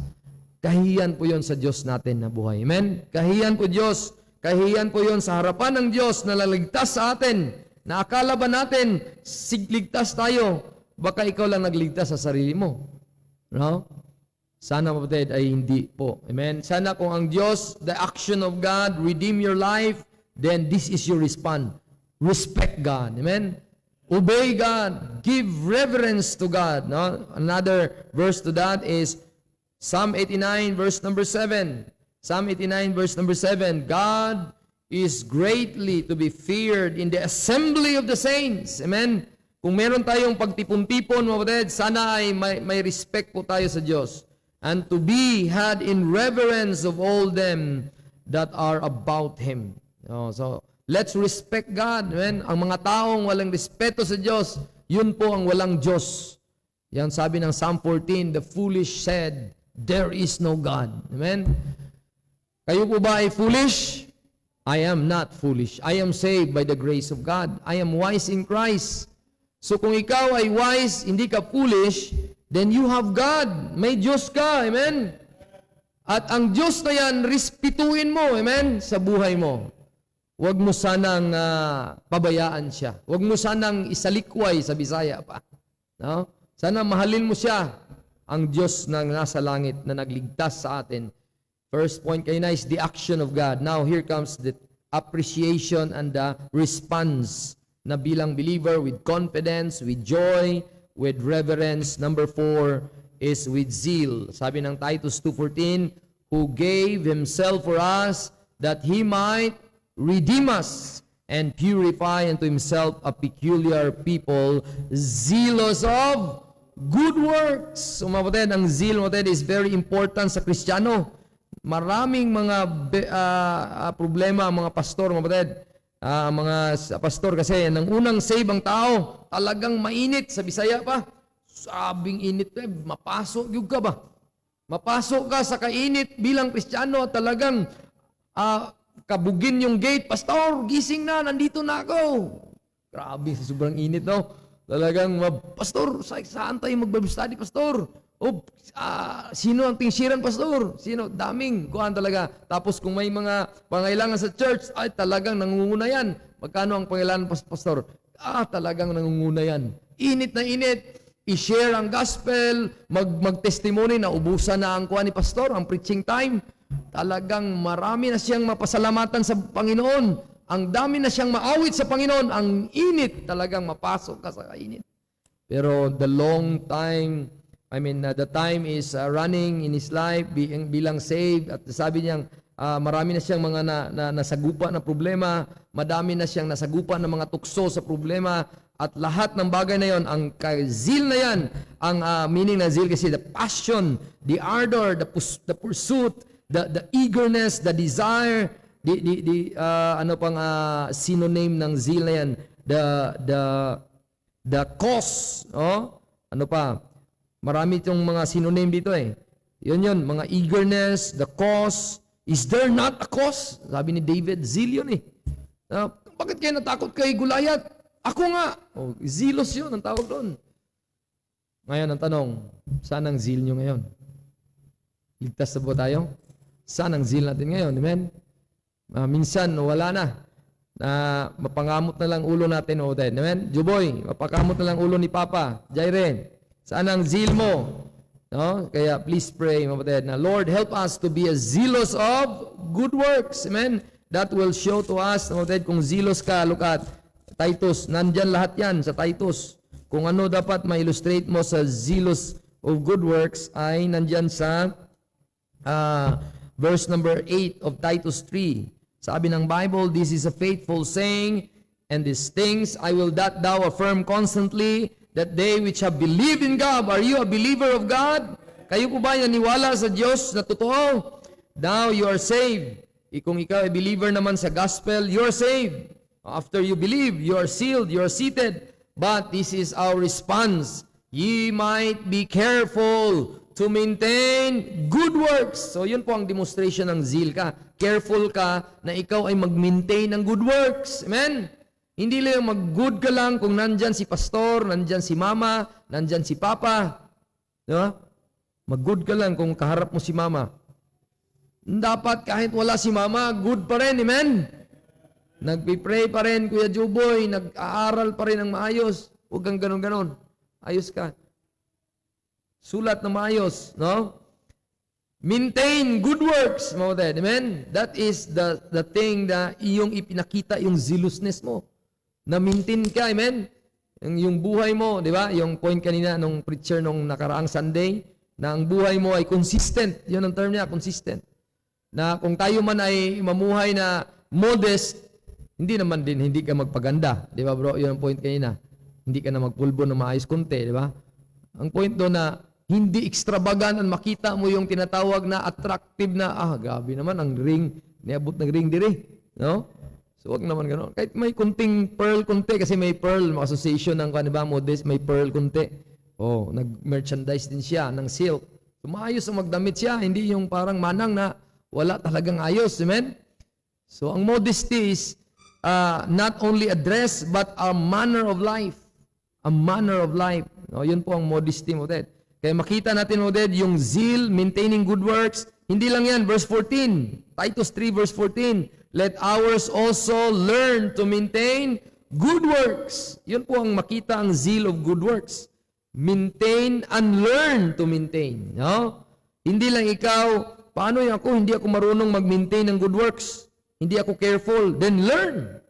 Kahiyan po yon sa Diyos natin na buhay. Amen? Kahiyan po Diyos. Kahiyan po yon sa harapan ng Diyos na laligtas sa atin. Na akala ba natin, sigligtas tayo? Baka ikaw lang nagligtas sa sarili mo. No? Sana kapatid ay hindi po. Amen? Sana kung ang Diyos, the action of God, redeem your life, then this is your response. Respect God. Amen? Obey God. Give reverence to God. No? Another verse to that is Psalm 89 verse number 7. Psalm 89 verse number 7. God is greatly to be feared in the assembly of the saints. Amen? Kung meron tayong pagtipon-tipon, mga kapatid, sana ay may respect po tayo sa Diyos. And to be had in reverence of all them that are about Him. So, let's respect God. Amen? Ang mga taong walang respeto sa Diyos, yun po ang walang Diyos. Yan sabi ng Psalm 14, the foolish said, there is no God. Amen? Kayo po ba ay foolish? I am not foolish. I am saved by the grace of God. I am wise in Christ. So kung ikaw ay wise, hindi ka foolish, then you have God. May Diyos ka. Amen? At ang Diyos na yan, respetuin mo. Amen? Sa buhay mo. Huwag mo sanang pabayaan siya. Huwag mo sanang isalikway sa Bisaya pa. No? Sana mahalin mo siya, ang Diyos na nasa langit na nagligtas sa atin. First point kayo na is the action of God. Now, here comes the appreciation and the response na bilang believer with confidence, with joy, with reverence. Number 4 is with zeal. Sabi ng Titus 2:14, who gave Himself for us that He might redeem us and purify unto Himself a peculiar people, zealous of good works. So, mga kapatid, ang zeal, mga kapatid, is very important sa Kristiyano. Maraming mga problema ang mga pastor, mga kapatid. Mga pastor kasi, nang unang save ang tao, talagang mainit sa Bisaya pa. Sabing init, mapasok yung ka ba? Mapasok ka sa kainit bilang Kristiyano, talagang kabugin yung gate, pastor, gising na, nandito na ako. Grabe, sobrang init, no? Talagang, pastor, saan tayo mag-Bible pastor? Sino ang tingsiran, pastor? Sino? Daming, kuhaan talaga. Tapos kung may mga pangailangan sa church, ay talagang nangunguna yan. Magkano ang pangailangan, pastor? Talagang nangunguna yan. Init na init. I-share ang gospel, mag-testimony na ubusan na ang kuhaan ni pastor, ang preaching time. Talagang marami na siyang mapasalamatan sa Panginoon. Ang dami na siyang maawit sa Panginoon. Ang init, talagang mapasok ka sa kainit. Pero the time is running in his life, bilang saved, at sabi niyang, marami na siyang mga nasagupa na problema, madami na siyang nasagupa na mga tukso sa problema, at lahat ng bagay na yon, ang zeal na yan, ang meaning na zeal kasi the passion, the ardor, the pursuit, the eagerness, the desire, ano pang synonym ng zeal na yan, the cause, ano pa, marami itong mga synonym dito eh. Yun, mga eagerness, the cause. Is there not a cause? Sabi ni David, zeal yun eh. Bakit kayo natakot kay Goliath? Ako nga. Zealous yun, ang tawag doon. Ngayon, ang tanong, saan ang zeal nyo ngayon? Ligtas na ba tayo? Saan ang zeal natin ngayon? Amen? Minsan, wala na. Mapangamot na lang ulo natin. Amen? Juboy, mapangamot na lang ulo ni Papa. Jairen, saan ang zeal mo? No? Kaya please pray, mga kapatid, na Lord, help us to be zealous of good works. Amen? That will show to us, mga kapatid, kung zealous ka, look at Titus. Nandyan lahat yan sa Titus. Kung ano dapat ma-illustrate mo sa zealous of good works ay nandyan sa verse number 8 of Titus 3. Sabi ng Bible, this is a faithful saying, and these things I will that thou affirm constantly, that they which have believed in God. Are you a believer of God? Kayo po ba naniwala sa Diyos na totoo? Now you are saved. Kung ikaw ay believer naman sa gospel, you are saved. After you believe, you are sealed, you are seated. But this is our response. Ye might be careful to maintain good works. So yun po ang demonstration ng zeal ka. Careful ka na ikaw ay mag-maintain ng good works. Amen? Hindi lang mag-good ka lang kung nandyan si pastor, nandyan si mama, nandyan si papa. Diba? Mag-good ka lang kung kaharap mo si mama. Dapat kahit wala si mama, good pa rin. Amen? Nagpipray pa rin, Kuya Juboy, nag-aaral pa rin ng maayos. Huwag kang ganon-ganon. Ayos ka. Sulat na maayos, no? Maintain good works, mga kapatid. Amen? That is the thing na iyong ipinakita, yung zealousness mo. Na maintain ka, amen? Yung buhay mo, di ba? Yung point kanina nung preacher nung nakaraang Sunday, na ang buhay mo ay consistent. Yun ang term niya, consistent. Na kung tayo man ay mamuhay na modest, hindi naman din, hindi ka magpaganda. Di ba bro? Yun ang point kanina. Hindi ka na magpulbo na maayos konti, di ba? Ang point doon na hindi extravagant ang makita mo yung tinatawag na attractive na, gabi naman, ang ring, niabot ng ring dire. No? So, wag naman gano'n. Kahit may kunting pearl kunti, kasi may pearl, association ng kanina modest, may pearl kunti. Nag-merchandise din siya ng silk. So, maayos ang magdamit siya, hindi yung parang manang na wala talagang ayos. Amen? So, ang modesty is not only a dress, but a manner of life. A manner of life. No, yun po ang modesty mo, Ted. Kaya makita natin, Ted, yung zeal, maintaining good works. Hindi lang yan, verse 14. Titus 3, verse 14. Let ours also learn to maintain good works. Yun po ang makita ang zeal of good works. Maintain and learn to maintain. No? Hindi lang ikaw, paano ako, hindi ako marunong mag-maintain ng good works. Hindi ako careful. Then learn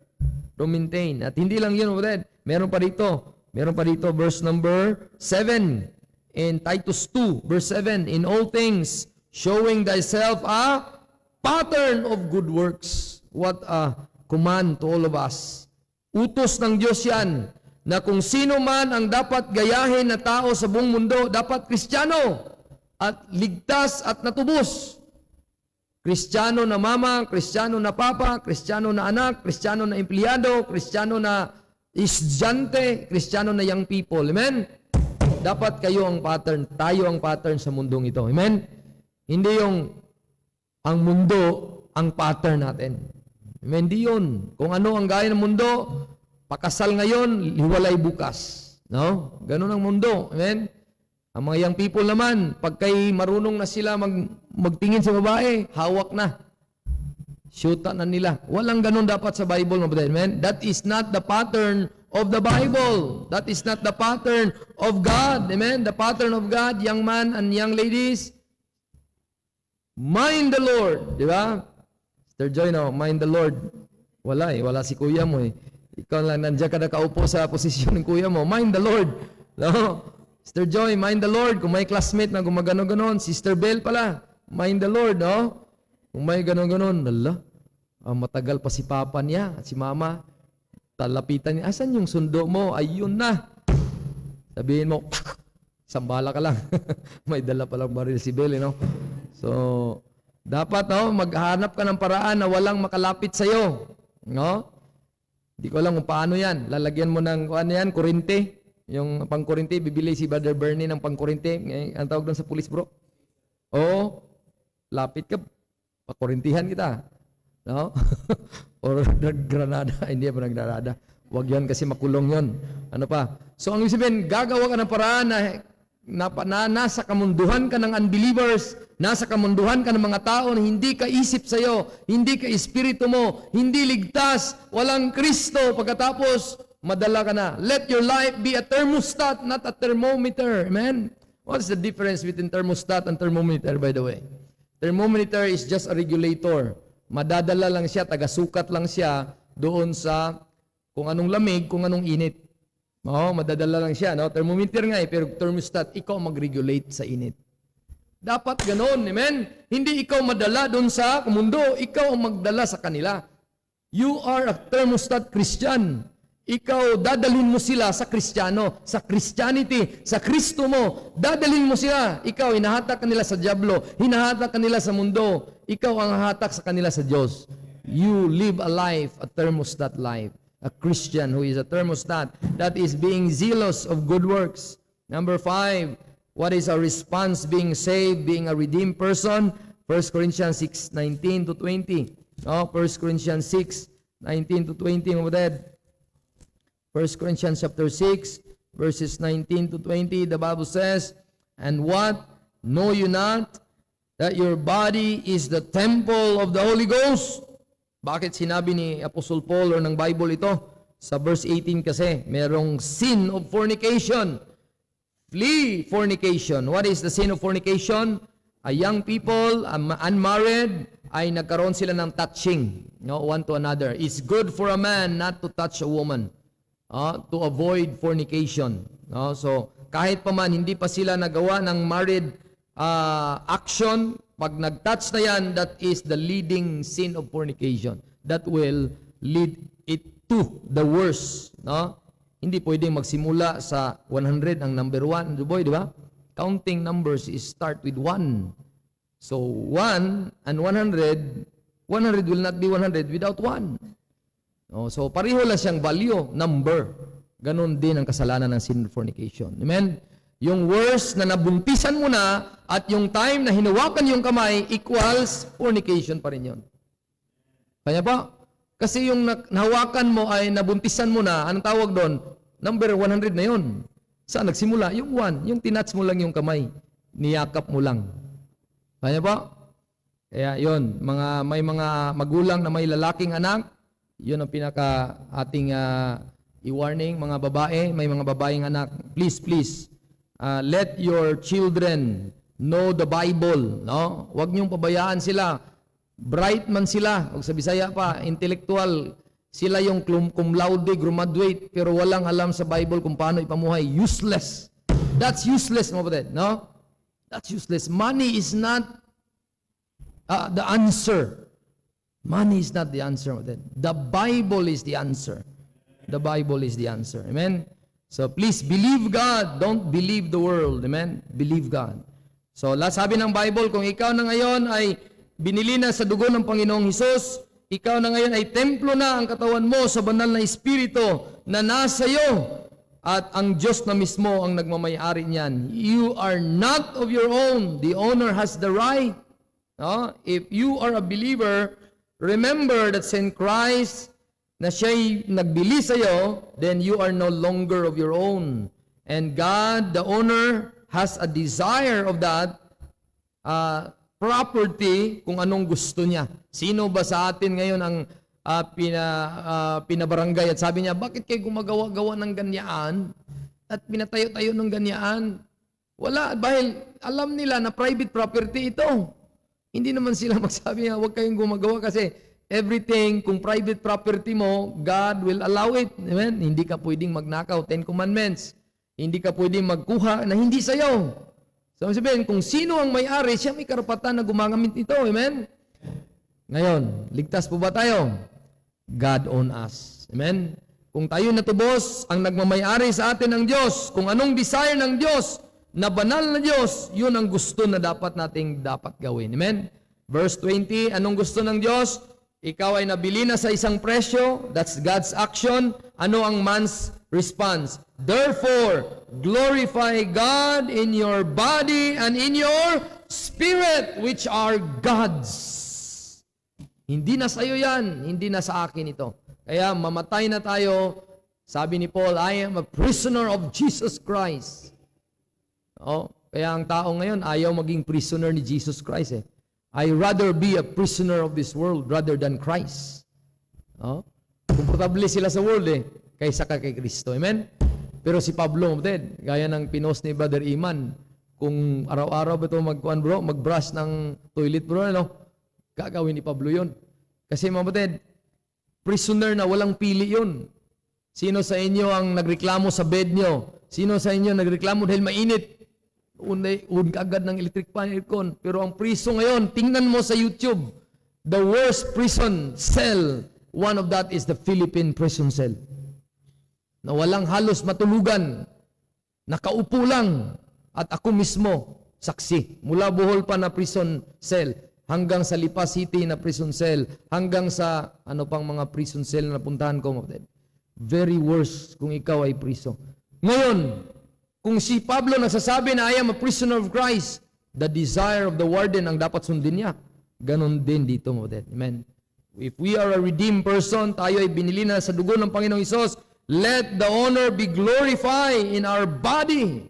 to maintain. At hindi lang yun, Ted. Meron pa dito, verse number 7. In Titus 2, verse 7. In all things, showing thyself a pattern of good works. What a command to all of us. Utos ng Diyos yan, na kung sino man ang dapat gayahin na tao sa buong mundo, dapat Kristiyano at ligtas at natubos. Kristiyano na mama, Kristiyano na papa, Kristiyano na anak, Kristiyano na empleyado, Kristiyano na estudyante, Kristiyano na young people. Amen? Dapat kayo ang pattern, tayo ang pattern sa mundong ito. Amen? Hindi yung ang mundo ang pattern natin. Amen? Hindi yun. Kung ano ang gaya ng mundo, pakasal ngayon, hiwalay bukas. No? Ganun ang mundo. Amen? Ang mga young people naman, pagkay marunong na sila magtingin sa babae, hawak na. Shoota na nila. Walang ganun dapat sa Bible, mga brother. Amen? That is not the pattern of the Bible. That is not the pattern of God. Amen? The pattern of God, young man and young ladies, mind the Lord. Di ba? Sister Joy, no? Mind the Lord. Wala wala si kuya mo eh. Ikaw lang nandiyan ka nakaupo sa posisyon ng kuya mo. Mind the Lord. No? Sister Joy, mind the Lord. Kung may classmate na gumagano-ganon, Sister Bell pala, mind the Lord, no? Kung may ganon-ganon, matagal pa si papa niya at si mama, talapitan niya, asan yung sundo mo? Ayun na. Sabihin mo, sambala ka lang. May dala palang baril si Bell, no? So, dapat, no, maghanap ka ng paraan na walang makalapit sa'yo. No? Hindi ko alam kung paano yan. Lalagyan mo ng, ano yan, kurente. Yung pangkurente, bibili si Brother Bernie ng pangkurente. Ang tawag doon sa pulis, bro? Oo. Lapit ka. Pakurintihan kita. No? Or nag-granada. Hindi ba nag-granada? Huwag yan kasi makulong yon. Ano pa? So, ang sabihin, gagawa ka ng paraan na nasa kamunduhan ka ng unbelievers, nasa kamunduhan ka ng mga tao na hindi ka isip sa'yo, hindi ka espiritu mo, hindi ligtas, walang Kristo, pagkatapos, madala ka na. Let your life be a thermostat, not a thermometer. Amen? What's the difference between thermostat and thermometer, by the way? Thermometer is just a regulator. Madadala lang siya, taga-sukat lang siya doon sa kung anong lamig, kung anong init. Madadala lang siya. No? Thermometer nga pero thermostat, ikaw mag-regulate sa init. Dapat ganon, amen? Hindi ikaw madala doon sa mundo, ikaw ang magdala sa kanila. You are a thermostat Christian. Ikaw, dadalhin mo sila sa Kristiyano, sa Christianity, sa Kristo mo. Dadalhin mo sila. Ikaw, hinahatak kanila sa diablo, hinahatak kanila sa mundo. Ikaw ang hatak sa kanila sa Diyos. You live a life, a thermostat life. A Christian who is a thermostat, that is being zealous of good works. Number 5, what is our response being saved, being a redeemed person? 1 Corinthians 6:19 to 20. 1 Corinthians 6:19 to 20, mga dad. 1 Corinthians chapter 6, verses 19 to 20, the Bible says, and what? Know you not that your body is the temple of the Holy Ghost? Bakit sinabi ni Apostle Paul or ng Bible ito? Sa verse 18 kasi, merong sin of fornication. Flee fornication. What is the sin of fornication? A young people, unmarried, ay nagkaroon sila ng touching, one to another. It's good for a man not to touch a woman. to avoid fornication. So, kahit pa man, hindi pa sila nagawa ng married action, pag nag-touch na yan, that is the leading sin of fornication. That will lead it to the worst. Hindi pwedeng magsimula sa 100 ang number 1, boy, di ba? Counting numbers is start with 1. So, 1 and 100 will not be 100 without 1. So, pareho lang siyang value, number. Ganon din ang kasalanan ng sin of fornication. Amen? Yung worst na nabuntisan mo na at yung time na hinawakan yung kamay equals fornication pa rin yun. Kaya ba? Kasi yung nahawakan mo ay nabuntisan mo na, anong tawag doon? Number 100 na yun. Saan nagsimula? Yung 1. Yung tinats mo lang yung kamay. Niyakap mo lang. Kaya ba? Kaya yun, may mga magulang na may lalaking anak, yun ang pinaka ating i-warning, mga babae, may mga babaeng anak, please, let your children know the Bible. No? Huwag niyong pabayaan sila. Bright man sila, o sa Bisaya pa, intellectual. Sila yung cum laude, graduate, pero walang alam sa Bible kung paano ipamuhay. Useless. That's useless, mga kapatid. No? That's useless. Money is not the answer. Money is not the answer. The Bible is the answer. The Bible is the answer. Amen? So please, believe God. Don't believe the world. Amen? Believe God. So sabi ng Bible, kung ikaw na ngayon ay binili na sa dugo ng Panginoong Hesus, ikaw na ngayon ay templo na ang katawan mo sa banal na Espiritu na nasa iyo. At ang Diyos na mismo ang nagmamayari niyan. You are not of your own. The owner has the right. If you are a believer, remember that since Christ na siya'y nagbili sa iyo, then you are no longer of your own. And God, the owner, has a desire of that property kung anong gusto niya. Sino ba sa atin ngayon ang pinabarangay at sabi niya, bakit kayo gumagawa-gawa ng ganyaan at pinatayo-tayo ng ganyaan? Wala, dahil alam nila na private property ito. Hindi naman sila magsabi nga, huwag kayong gumagawa kasi everything, kung private property mo, God will allow it. Amen? Hindi ka pwedeng magnakaw, 10 commandments. Hindi ka pwedeng magkuha na hindi sa'yo. So, sabihin, kung sino ang may-ari, siya may karapatan na gumagamit ito. Amen? Ngayon, ligtas po ba tayo? God own us. Amen? Kung tayo natubos, ang nagmamay-ari sa atin ng Diyos, kung anong desire ng Diyos, na banal na Diyos, yun ang gusto na dapat gawin. Amen? Verse 20, anong gusto ng Diyos? Ikaw ay nabili na sa isang presyo, that's God's action. Ano ang man's response? Therefore, glorify God in your body and in your spirit, which are God's. Hindi na sa iyo yan, hindi na sa akin ito. Kaya mamatay na tayo. Sabi ni Paul, I am a prisoner of Jesus Christ. Kaya ang tao ngayon ayaw maging prisoner ni Jesus Christ. I rather be a prisoner of this world rather than Christ. Komportable sila sa world kaysa kay Kristo. Amen? Pero si Pablo, gaya ng pinost ni Brother Iman, kung araw-araw ba ito mag-brush ng toilet bro, gagawin ni Pablo yun. Kasi mga prisoner na walang pili yun. Sino sa inyo ang nagreklamo sa bed nyo? Sino sa inyo nagreklamo dahil mainit? Agad ng electric fan, aircon. Pero ang priso ngayon, tingnan mo sa YouTube, the worst prison cell, one of that is the Philippine prison cell. Na walang halos matulugan, nakaupo lang, at ako mismo, saksi. Mula Bohol pa na prison cell, hanggang sa Lipa City na prison cell, hanggang sa ano pang mga prison cell na napuntahan ko. Very worst kung ikaw ay priso. Ngayon, kung si Pablo nagsasabi na I am a prisoner of Christ, the desire of the warden ang dapat sundin niya. Ganon din dito mo. Amen. If we are a redeemed person, tayo ay binili na sa dugo ng Panginoong Hesus, let the honor be glorified in our body.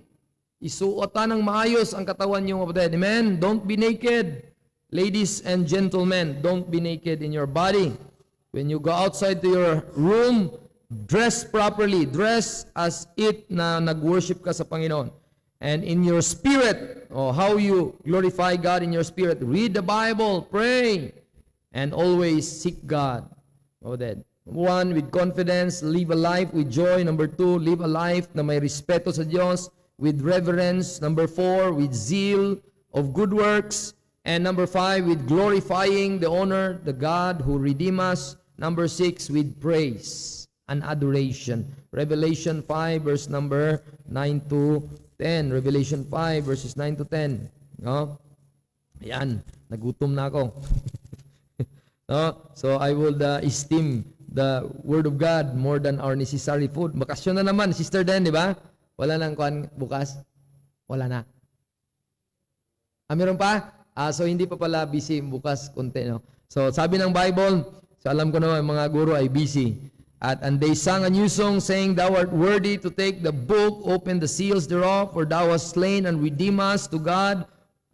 Isuotan ng maayos ang katawan niyo, kapatid. Amen. Don't be naked. Ladies and gentlemen, don't be naked in your body. When you go outside to your room, dress properly. Dress as it na nag-worship ka sa Panginoon. And in your spirit, how you glorify God in your spirit, read the Bible, pray, and always seek God. One, with confidence, live a life with joy. Number two, live a life na may respeto sa Diyos, with reverence. Number four, with zeal of good works. And number five, with glorifying the honor, the God who redeemed us. Number six, with praise and adoration. Revelation 5, verse number 9 to 10. Revelation 5, verses 9 to 10. No? Ayan, nagutom na ako. No? So I would esteem the Word of God more than our necessary food. Bakasyon na naman, Sister Den, di ba? Wala nang kuhan bukas? Wala na. Meron pa? So hindi pa pala busy bukas konti, no? So sabi ng Bible, so alam ko naman mga guro ay busy. And they sang a new song saying, Thou art worthy to take the book, open the seals thereof, for thou hast slain and redeemed us to God.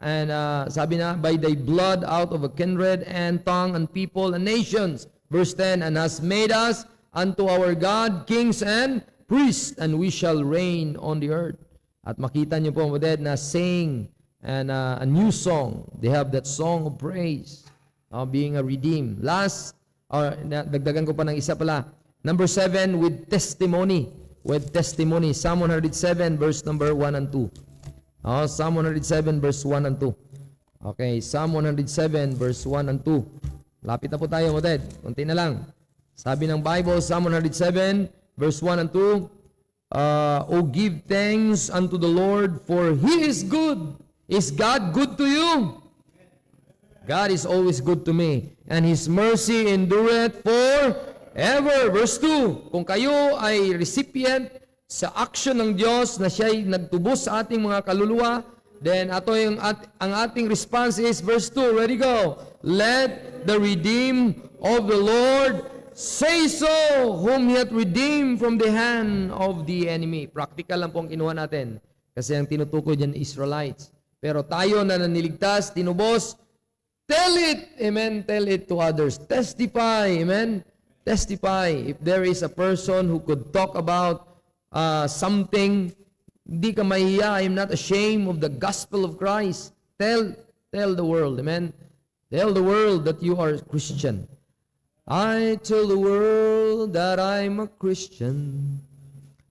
And sabi na, by thy blood out of a kindred and tongue and people and nations. Verse 10, and hast made us unto our God kings and priests, and we shall reign on the earth. At makita niyo po, Moded, na sing and a new song. They have that song of praise, being a redeemed. Last, dagdagan ko pa ng isa pala. Number 7, with testimony. With testimony. Psalm 107, verse number 1 and 2. Psalm 107, verse 1 and 2. Okay, Psalm 107, verse 1 and 2. Lapit na po tayo, Moded. Kunti na lang. Sabi ng Bible, Psalm 107, verse 1 and 2, O give thanks unto the Lord, for He is good. Is God good to you? God is always good to me, and His mercy endureth forever. Verse 2, kung kayo ay recipient sa action ng Diyos na siya'y nagtubos sa ating mga kaluluwa, then ang ating response is, verse 2, ready go, let the redeemed of the Lord say so, whom He hath redeemed from the hand of the enemy. Practical lang pong kinuha natin, kasi ang tinutukoy dyan Israelites. Pero tayo na naniligtas, tinubos, tell it, amen, tell it to others. Testify, amen, testify. If there is a person who could talk about something, hindi ka mahiya, I am not ashamed of the gospel of Christ. Tell the world, amen. Tell the world that you are a Christian. I tell the world that I'm a Christian.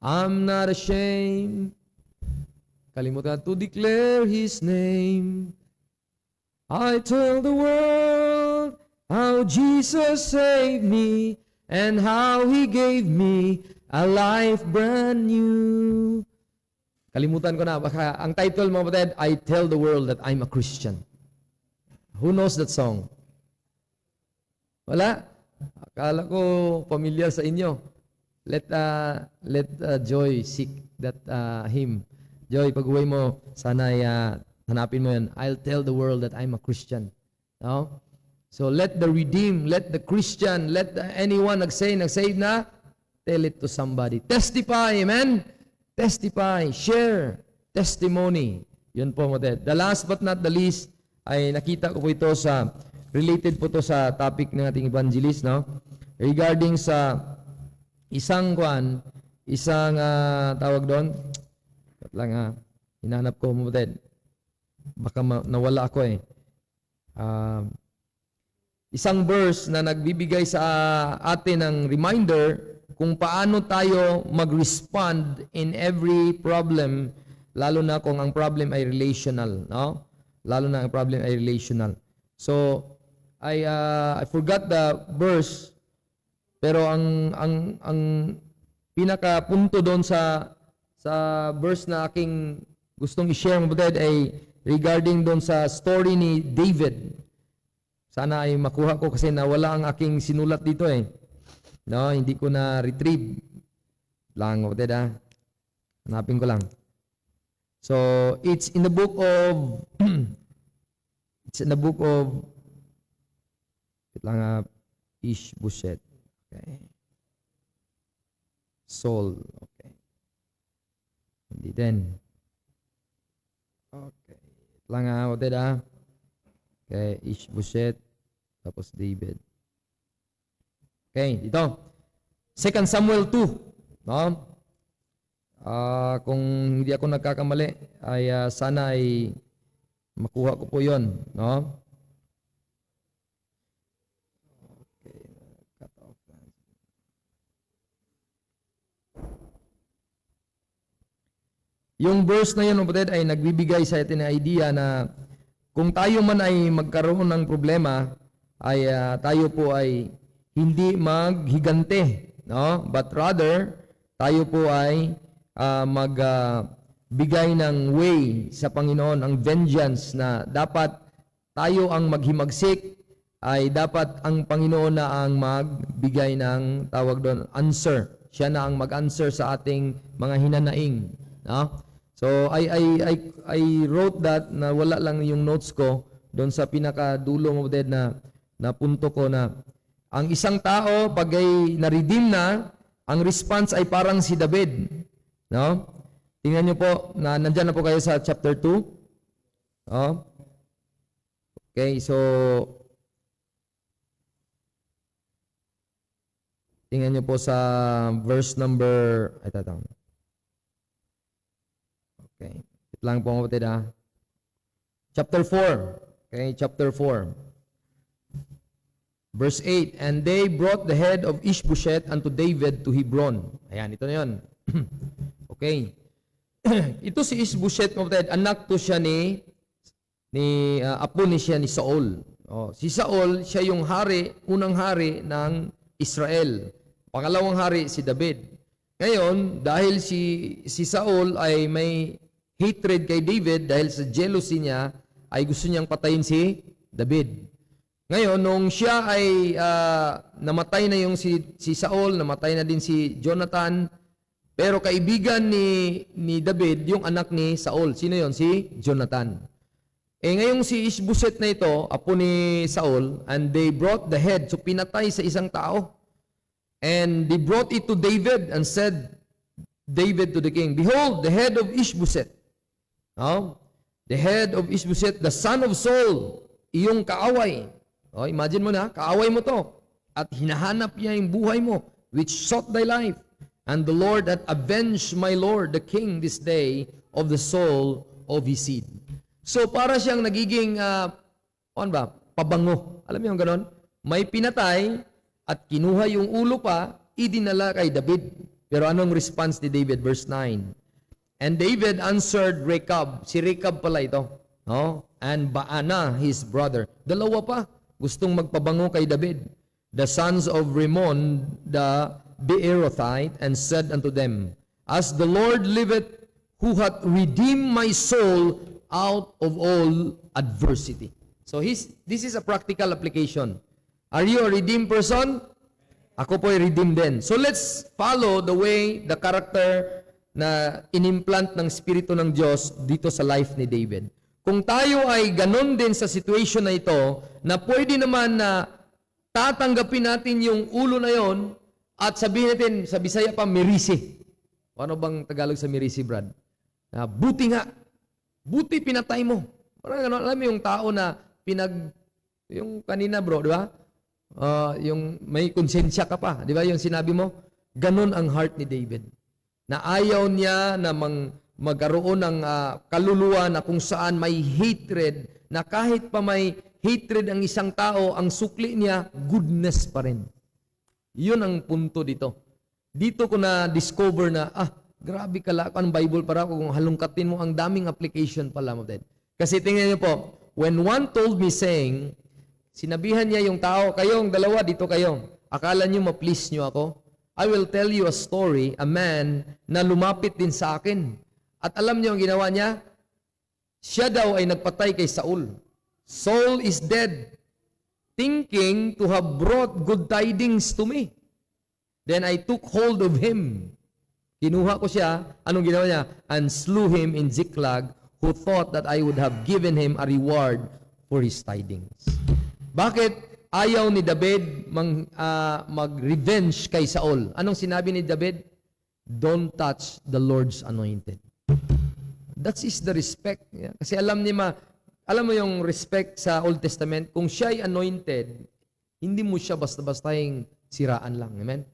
I'm not ashamed. Kalimutan to declare His name. I tell the world how Jesus saved me and how He gave me a life brand new. Kalimutan ko na. Baka ang title mo, kapatid, I tell the world that I'm a Christian. Who knows that song? Wala? Akala ko familiar sa inyo. Let Joy seek that hymn. Joy, pag-uwi mo, sana hanapin mo yan. I'll tell the world that I'm a Christian. No? So let the redeemed, let the Christian, let anyone nagsave na, tell it to somebody. Testify, amen? Testify, share, testimony. Yun po, Moded. The last but not the least, ay nakita ko po ito sa, related po to sa topic ng ating evangelist, no? Regarding sa isang tawag doon, hinanap ko, Moded. Baka nawala ako eh. Isang verse na nagbibigay sa atin ng reminder kung paano tayo mag-respond in every problem, lalo na kung ang problem ay relational, no? Lalo na ang problem ay relational. So, I forgot the verse, pero ang pinaka punto doon sa verse na aking gustong i-share mo ay regarding doon sa story ni David. Sana ay makuha ko kasi nawala ang aking sinulat dito eh. No, hindi ko na retrieve. Lang, hanapin ko lang. So, it's in the book of Ishbosheth. Okay. Saul. Okay. Hindi din. Okay. Okay, Ishbosheth. Tapos David. Okay, dito. 2 Samuel 2. No? Kung hindi ako nagkakamali, ay sana ay makuha ko po yun. No? Okay. Cut off. Yung verse na yun, kapatid, ay nagbibigay sa atin ng idea na kung tayo man ay magkaroon ng problema, ay tayo po ay hindi maghigante, no? But rather, tayo po ay magbigay ng way sa Panginoon, ang vengeance na dapat tayo ang maghimagsik, ay dapat ang Panginoon na ang magbigay ng tawag doon, answer. Siya na ang mag-answer sa ating mga hinanaing. No? So, I wrote that na wala lang yung notes ko doon sa pinakadulo mo na punto ko na ang isang tao, pag ay na-redeem na, ang response ay parang si David. No? Tingnan niyo po, na nandyan na po kayo sa chapter 2. No? Okay, so tingnan niyo po sa verse number, okay, ito lang po kapatid chapter 4, okay, chapter 4, verse 8, and they brought the head of Ishbosheth unto David to Hebron. Ayan, ito na yun. Okay. Ito si Ishbosheth, kapatid, anak to siya apo ni siya ni Saul. Si Saul, siya yung unang hari ng Israel. Pangalawang hari si David. Ngayon, dahil si Saul ay may hatred kay David, dahil sa jealousy niya, ay gusto niyang patayin si David. Ngayon, nung siya ay namatay na yung si Saul, namatay na din si Jonathan, pero kaibigan ni David, yung anak ni Saul. Sino yon? Si Jonathan. Ngayong si Ishbosheth na ito, apo ni Saul, and they brought the head, so pinatay sa isang tao. And they brought it to David, and said David to the king, behold, the head of Ishbosheth. The head of Ishbosheth, the son of Saul, iyong kaaway. Imagine mo na, kaaway mo to. At hinahanap niya yung buhay mo, which sought thy life. And the Lord hath avenged my Lord, the king, this day, of the soul of his seed. So, para siyang nagiging, pabango. Alam mo yung ganon? May pinatay, at kinuha yung ulo pa, idinala kay David. Pero anong response ni David? Verse 9. And David answered Rechab. Si Rechab pala ito. No? And Baana, his brother. Dalawa pa. Gustong magpabango kay David. The sons of Rimmon, the Beerothite, and said unto them, as the Lord liveth, who hath redeemed my soul out of all adversity. So this is a practical application. Are you a redeemed person? Ako po ay redeemed din. So let's follow the way, the character na inimplant ng Espiritu ng Diyos dito sa life ni David. Kung tayo ay ganon din sa situation na ito, na pwede naman na tatanggapin natin yung ulo na yon at sabihin natin, sa Bisaya pa, mirisi. Ano bang Tagalog sa mirisi, Brad? Buti nga. Buti pinatay mo. Parang gano'n, alam mo yung tao na yung kanina bro, di ba? Yung may konsensya ka pa, di ba? Yung sinabi mo, ganon ang heart ni David. Na ayaw niya na magkaroon ng kaluluwa na kung saan may hatred, na kahit pa may hatred ang isang tao, ang sukli niya, goodness pa rin. Yun ang punto dito. Dito ko na-discover na, grabe kala ko ang Bible para kung halongkatin mo, ang daming application pala mo din. Kasi tingnan niyo po, when one told me saying, sinabihan niya yung tao, kayong dalawa, dito kayo. Akala niyo ma-please niyo ako? I will tell you a story, a man na lumapit din sa akin. At alam niyo ang ginawa niya? Siya daw ay nagpatay kay Saul. Saul is dead, thinking to have brought good tidings to me. Then I took hold of him. Kinuha ko siya. Anong ginawa niya? And slew him in Ziklag, who thought that I would have given him a reward for his tidings. Bakit ayaw ni David mag-revenge kay Saul? Anong sinabi ni David? Don't touch the Lord's anointed. That is the respect. Yeah? Kasi alam mo yung respect sa Old Testament, kung siya ay anointed, hindi mo siya basta-basta yung siraan lang. Amen?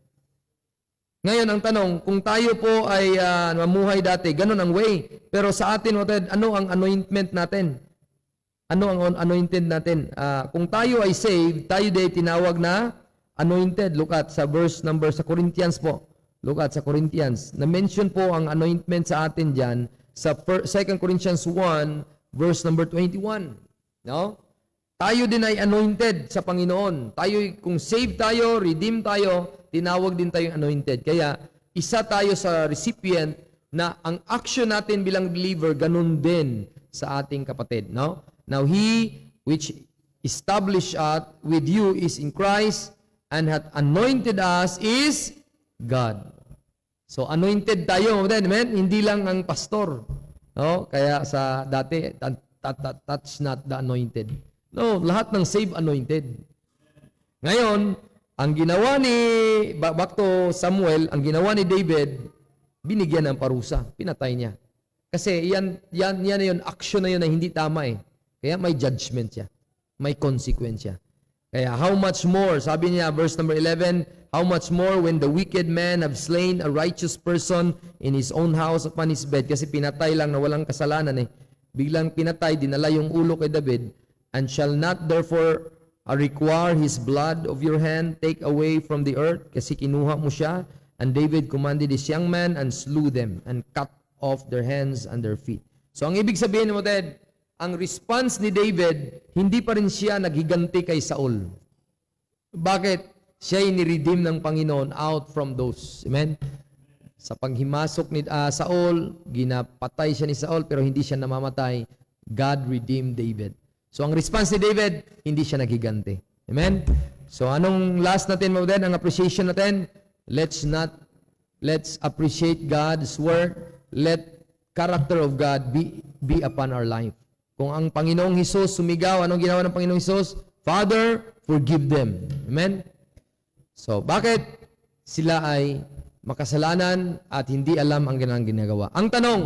Ngayon, ang tanong, kung tayo po ay mamuhay dati, ganun ang way. Pero sa atin, ano ang anointment natin? Ano ang anointed natin? Kung tayo ay saved, tayo din tinawag na anointed. Look at sa verse number sa Corinthians po. Look at sa Corinthians. Na-mention po ang anointment sa atin dyan sa 2 Corinthians 1, verse number 21. No? Tayo din ay anointed sa Panginoon. Tayo, kung save tayo, redeem tayo, tinawag din tayong anointed. Kaya, isa tayo sa recipient na ang action natin bilang believer, ganun din sa ating kapatid. No? Now, He which established us with you is in Christ, and hath anointed us is God. So, anointed tayo, amen? Hindi lang ang pastor. No? Kaya sa dati, touch not the anointed. No, lahat ng save anointed. Ngayon, ang ginawa ni, back to Samuel, ang ginawa ni David, binigyan ng parusa, pinatay niya. Kasi yan na yun, action na yun na hindi tama eh. Kaya may judgment siya. May consequence siya. Kaya how much more, sabi niya, verse number 11, how much more when the wicked man have slain a righteous person in his own house upon his bed. Kasi pinatay lang na walang kasalanan eh. Biglang pinatay, dinala yung ulo kay David, and shall not therefore require his blood of your hand, take away from the earth, kasi kinuha mo siya. And David commanded his young man and slew them and cut off their hands and their feet. So ang ibig sabihin mo, Ted, ang response ni David, hindi pa rin siya naghiganti kay Saul. Bakit? Siya ay niredeem ng Panginoon out from those. Amen? Sa panghimasok ni Saul, ginapatay siya ni Saul, pero hindi siya namamatay. God redeemed David. So ang response ni David, hindi siya naghiganti. Amen? So anong last natin, mga Ted, ang appreciation natin? Let's appreciate God's word. Let character of God be upon our life. Kung ang Panginoong Hesus sumigaw, anong ginawa ng Panginoong Hesus? Father, forgive them. Amen? So, bakit sila ay makasalanan at hindi alam ang ginagawa? Ang tanong,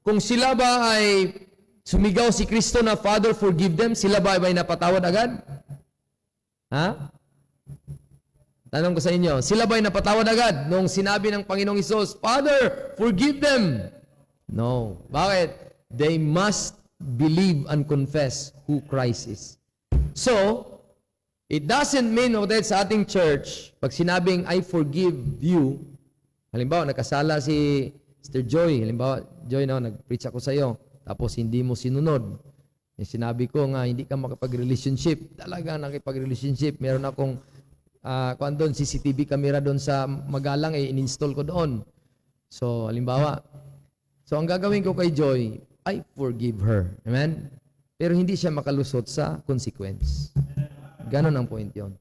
kung sila ba ay sumigaw si Kristo na Father, forgive them, sila ba ay napatawad agad? Ha? Tanong ko sa inyo, sila ba ay napatawad agad nung sinabi ng Panginoong Hesus, Father, forgive them? No. Bakit? They must believe and confess who Christ is. So, it doesn't mean that sa ating church, pag sinabing, I forgive you, halimbawa, nagkasala si Sister Joy, halimbawa, Joy, no, nag-preach ako sa iyo, tapos hindi mo sinunod. Sinabi ko nga, hindi ka makapag-relationship. Talaga nakipag-relationship. Meron akong doon, CCTV camera doon sa Magalang, in-install ko doon. So, halimbawa, so ang gagawin ko kay Joy, I forgive her. Amen? Pero hindi siya makalusot sa consequence. Ganon ang point yon.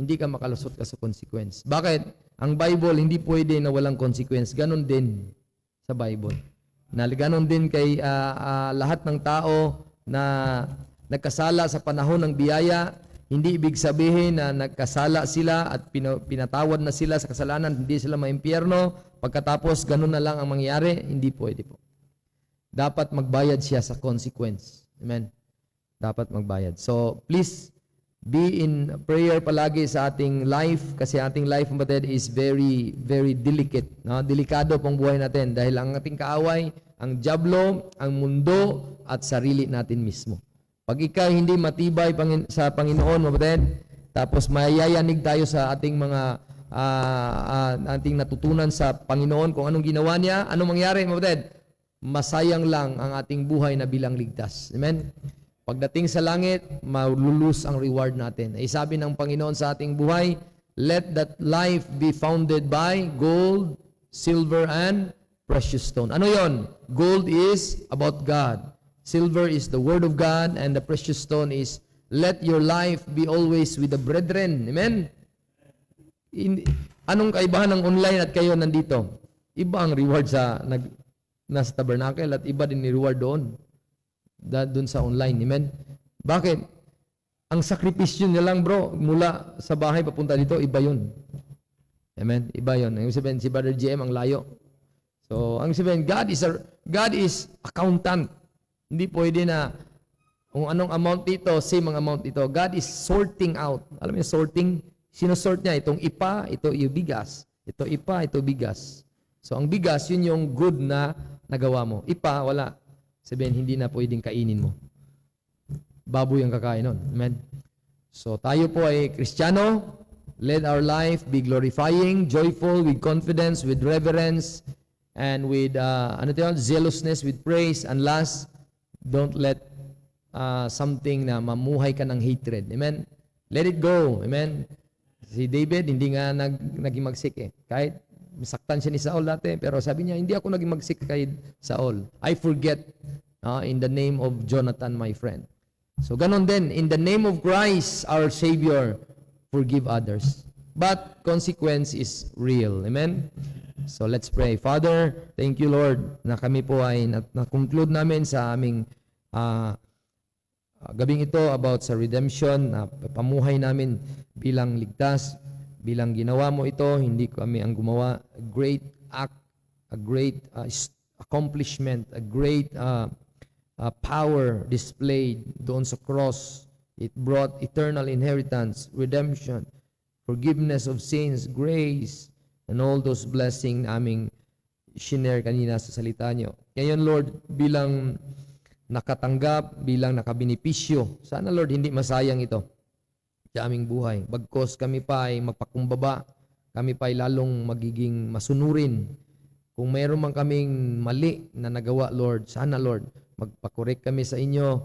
Hindi ka makalusot ka sa consequence. Bakit? Ang Bible, hindi pwede na walang consequence. Ganon din sa Bible. Ganon din kay lahat ng tao na nagkasala sa panahon ng biyaya. Hindi ibig sabihin na nagkasala sila at pinatawad na sila sa kasalanan, hindi sila maimpyerno. Pagkatapos, ganon na lang ang mangyari. Hindi pwede po. Dapat magbayad siya sa consequence. Amen? Dapat magbayad. So, please, be in prayer palagi sa ating life kasi ating life, kapatid, is very, very delicate. No? Delikado pong buhay natin dahil ang ating kaaway, ang dyablo, ang mundo, at sarili natin mismo. Pag ikaw hindi matibay sa Panginoon, kapatid, tapos mayayanig tayo sa ating mga ating natutunan sa Panginoon kung anong ginawa niya, anong mangyari, kapatid? Masayang lang ang ating buhay na bilang ligtas. Amen? Pagdating sa langit, malulus ang reward natin. Ay sabi ng Panginoon sa ating buhay, let that life be founded by gold, silver, and precious stone. Ano yon? Gold is about God. Silver is the Word of God, and the precious stone is let your life be always with the brethren. Amen? Anong kaibahan ng online at kayo nandito? Iba ang reward sa nasa tabernacle at iba din ni reward doon. Doon sa online. Amen? Bakit? Ang sakripisyo niya lang, bro, mula sa bahay papunta dito, iba yun. Amen? Iba yun. Ang sabihin, si Brother JM ang layo. So, ang sabihin, God is accountant. Hindi pwede na kung anong amount dito, same ang amount dito. God is sorting out. Alam mo yung sorting? Sinusort niya. Itong ipa, ito yung bigas. Ito ipa, ito bigas. So, ang bigas, yun yung good na nagawa mo. Ipa, wala. Sabihin, hindi na pwedeng kainin mo. Baboy ang kakain nun. Amen? So, tayo po ay Kristiyano. Let our life be glorifying, joyful, with confidence, with reverence, and with zealousness, with praise. And last, don't let something na mamuhay ka ng hatred. Amen? Let it go. Amen? Si David, hindi nga naging magsik eh. Kahit masaktan siya ni Saul dati, pero sabi niya, hindi ako naging magsik kay Saul. I forget in the name of Jonathan, my friend. So, ganon din. In the name of Christ, our Savior, forgive others. But consequence is real. Amen? So, let's pray. Father, thank you, Lord, na kami po ay na-conclude namin sa aming gabing ito about sa redemption, na pamuhay namin bilang ligtas, bilang ginawa mo ito, hindi kami ang gumawa. A great act, a great accomplishment, a great power displayed doon sa cross. It brought eternal inheritance, redemption, forgiveness of sins, grace, and all those blessings na aming shinare kanina sa salita nyo. Ngayon, Lord, bilang nakatanggap, bilang nakabinipisyo, sana, Lord, hindi masayang ito sa aming buhay. Bagkos kami pa ay magpakumbaba, kami pa ay lalong magiging masunurin. Kung mayroon man kaming mali na nagawa, Lord, sana, Lord, magpakorek kami sa inyo.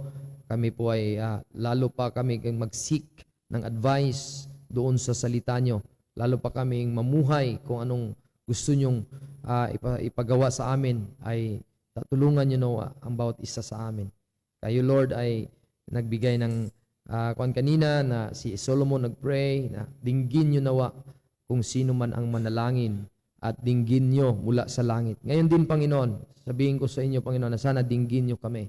Kami po ay lalo pa kami mag-seek ng advice doon sa salita nyo. Lalo pa kaming mamuhay kung anong gusto nyong ipagawa sa amin, ay tulungan nyo na ang bawat isa sa amin. Kayo, Lord, ay nagbigay ng kuwan kanina na si Solomon nagpray na dinggin nyo nawa kung sino man ang manalangin at dinggin nyo mula sa langit. Ngayon din, Panginoon, sabihin ko sa inyo, Panginoon, na sana dinggin nyo kami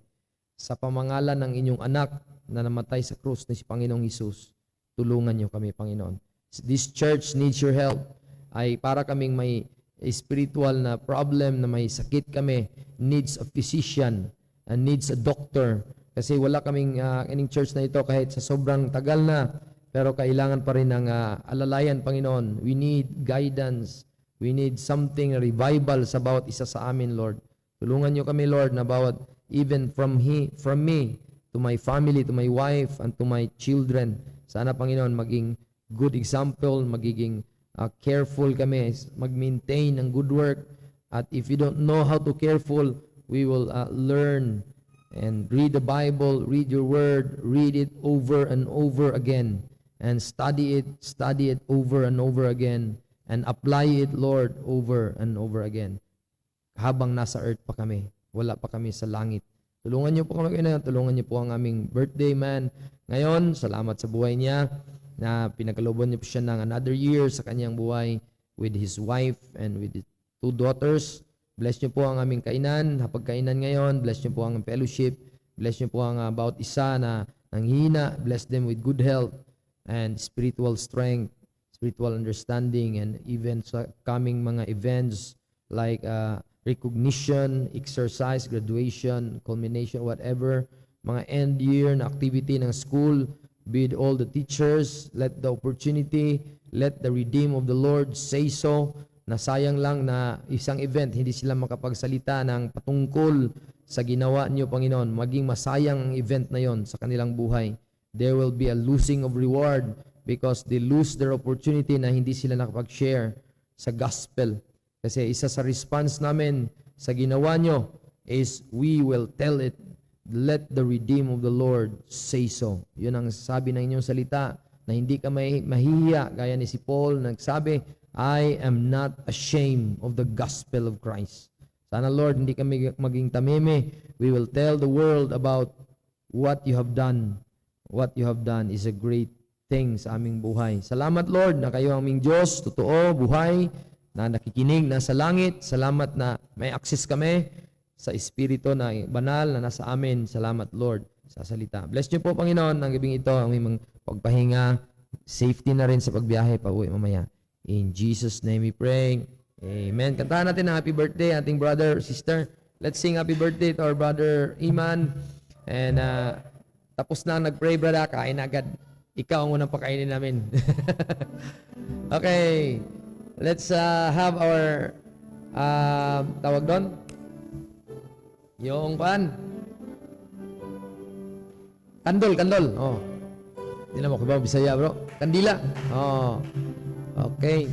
sa pamangalan ng inyong anak na namatay sa krus na si Panginoong Hesus. Tulungan nyo kami, Panginoon. This church needs your help. Ay para kaming may spiritual na problem, na may sakit kami, needs a physician, and needs a doctor. Kasi wala kaming ining church na ito kahit sa sobrang tagal na, pero kailangan pa rin ng alalayan, Panginoon. We need guidance. We need something, revival sa bawat isa sa amin, Lord. Tulungan nyo kami, Lord, na bawat, even from me, to my family, to my wife, and to my children. Sana, Panginoon, maging good example, magiging careful kami, mag-maintain ng good work. At if you don't know how to careful, we will learn and read the Bible, read your word, read it over and over again, and study it over and over again, and apply it, Lord, over and over again. Habang nasa earth pa kami, wala pa kami sa langit. Tulungan niyo po kami ngayon, tulungan niyo po ang aming birthday man. Ngayon, salamat sa buhay niya, na pinagkalooban niyo po siya ng another year sa kanyang buhay with his wife and with his 2 daughters. Bless niyo po ang aming kainan, hapagkainan ngayon. Bless niyo po ang fellowship. Bless niyo po ang bawat isa na nanghihina. Bless them with good health and spiritual strength, spiritual understanding, and even sa coming mga events like recognition, exercise, graduation, culmination, whatever, mga end year na activity ng school, be it all the teachers, let the opportunity, let the redeem of the Lord say so, na sayang lang na isang event, hindi sila makapagsalita ng patungkol sa ginawa niyo, Panginoon. Maging masayang ang event na yon sa kanilang buhay. There will be a losing of reward because they lose their opportunity na hindi sila nakapag-share sa gospel. Kasi isa sa response namin sa ginawa nyo is we will tell it. Let the redeem of the Lord say so. Yun ang sabi ng inyong salita, na hindi ka mahihiya, gaya ni si Paul nagsabi, I am not ashamed of the gospel of Christ. Sana, Lord, hindi kami maging tameme. We will tell the world about what you have done. What you have done is a great thing sa aming buhay. Salamat, Lord, na kayo ang aming Diyos, totoo, buhay, na nakikinig, nasa langit. Salamat na may access kami sa Espiritu na banal na nasa amin. Salamat, Lord, sa salita. Bless niyo po, Panginoon, ang gabing ito, ang aming pagpahinga, safety na rin sa pagbiyahe pa uwi mamaya. In Jesus' name we pray. Amen. Kantahan natin ang happy birthday, ating brother, sister. Let's sing happy birthday to our brother Iman. And tapos na nag-pray, brother, kain agad. Ikaw ang unang pakainin namin. Okay. Let's have our tawag doon. Yung pan. Kandol. Oh. Hindi na mo, Bisaya, bro. Kandila. Oh. Okay.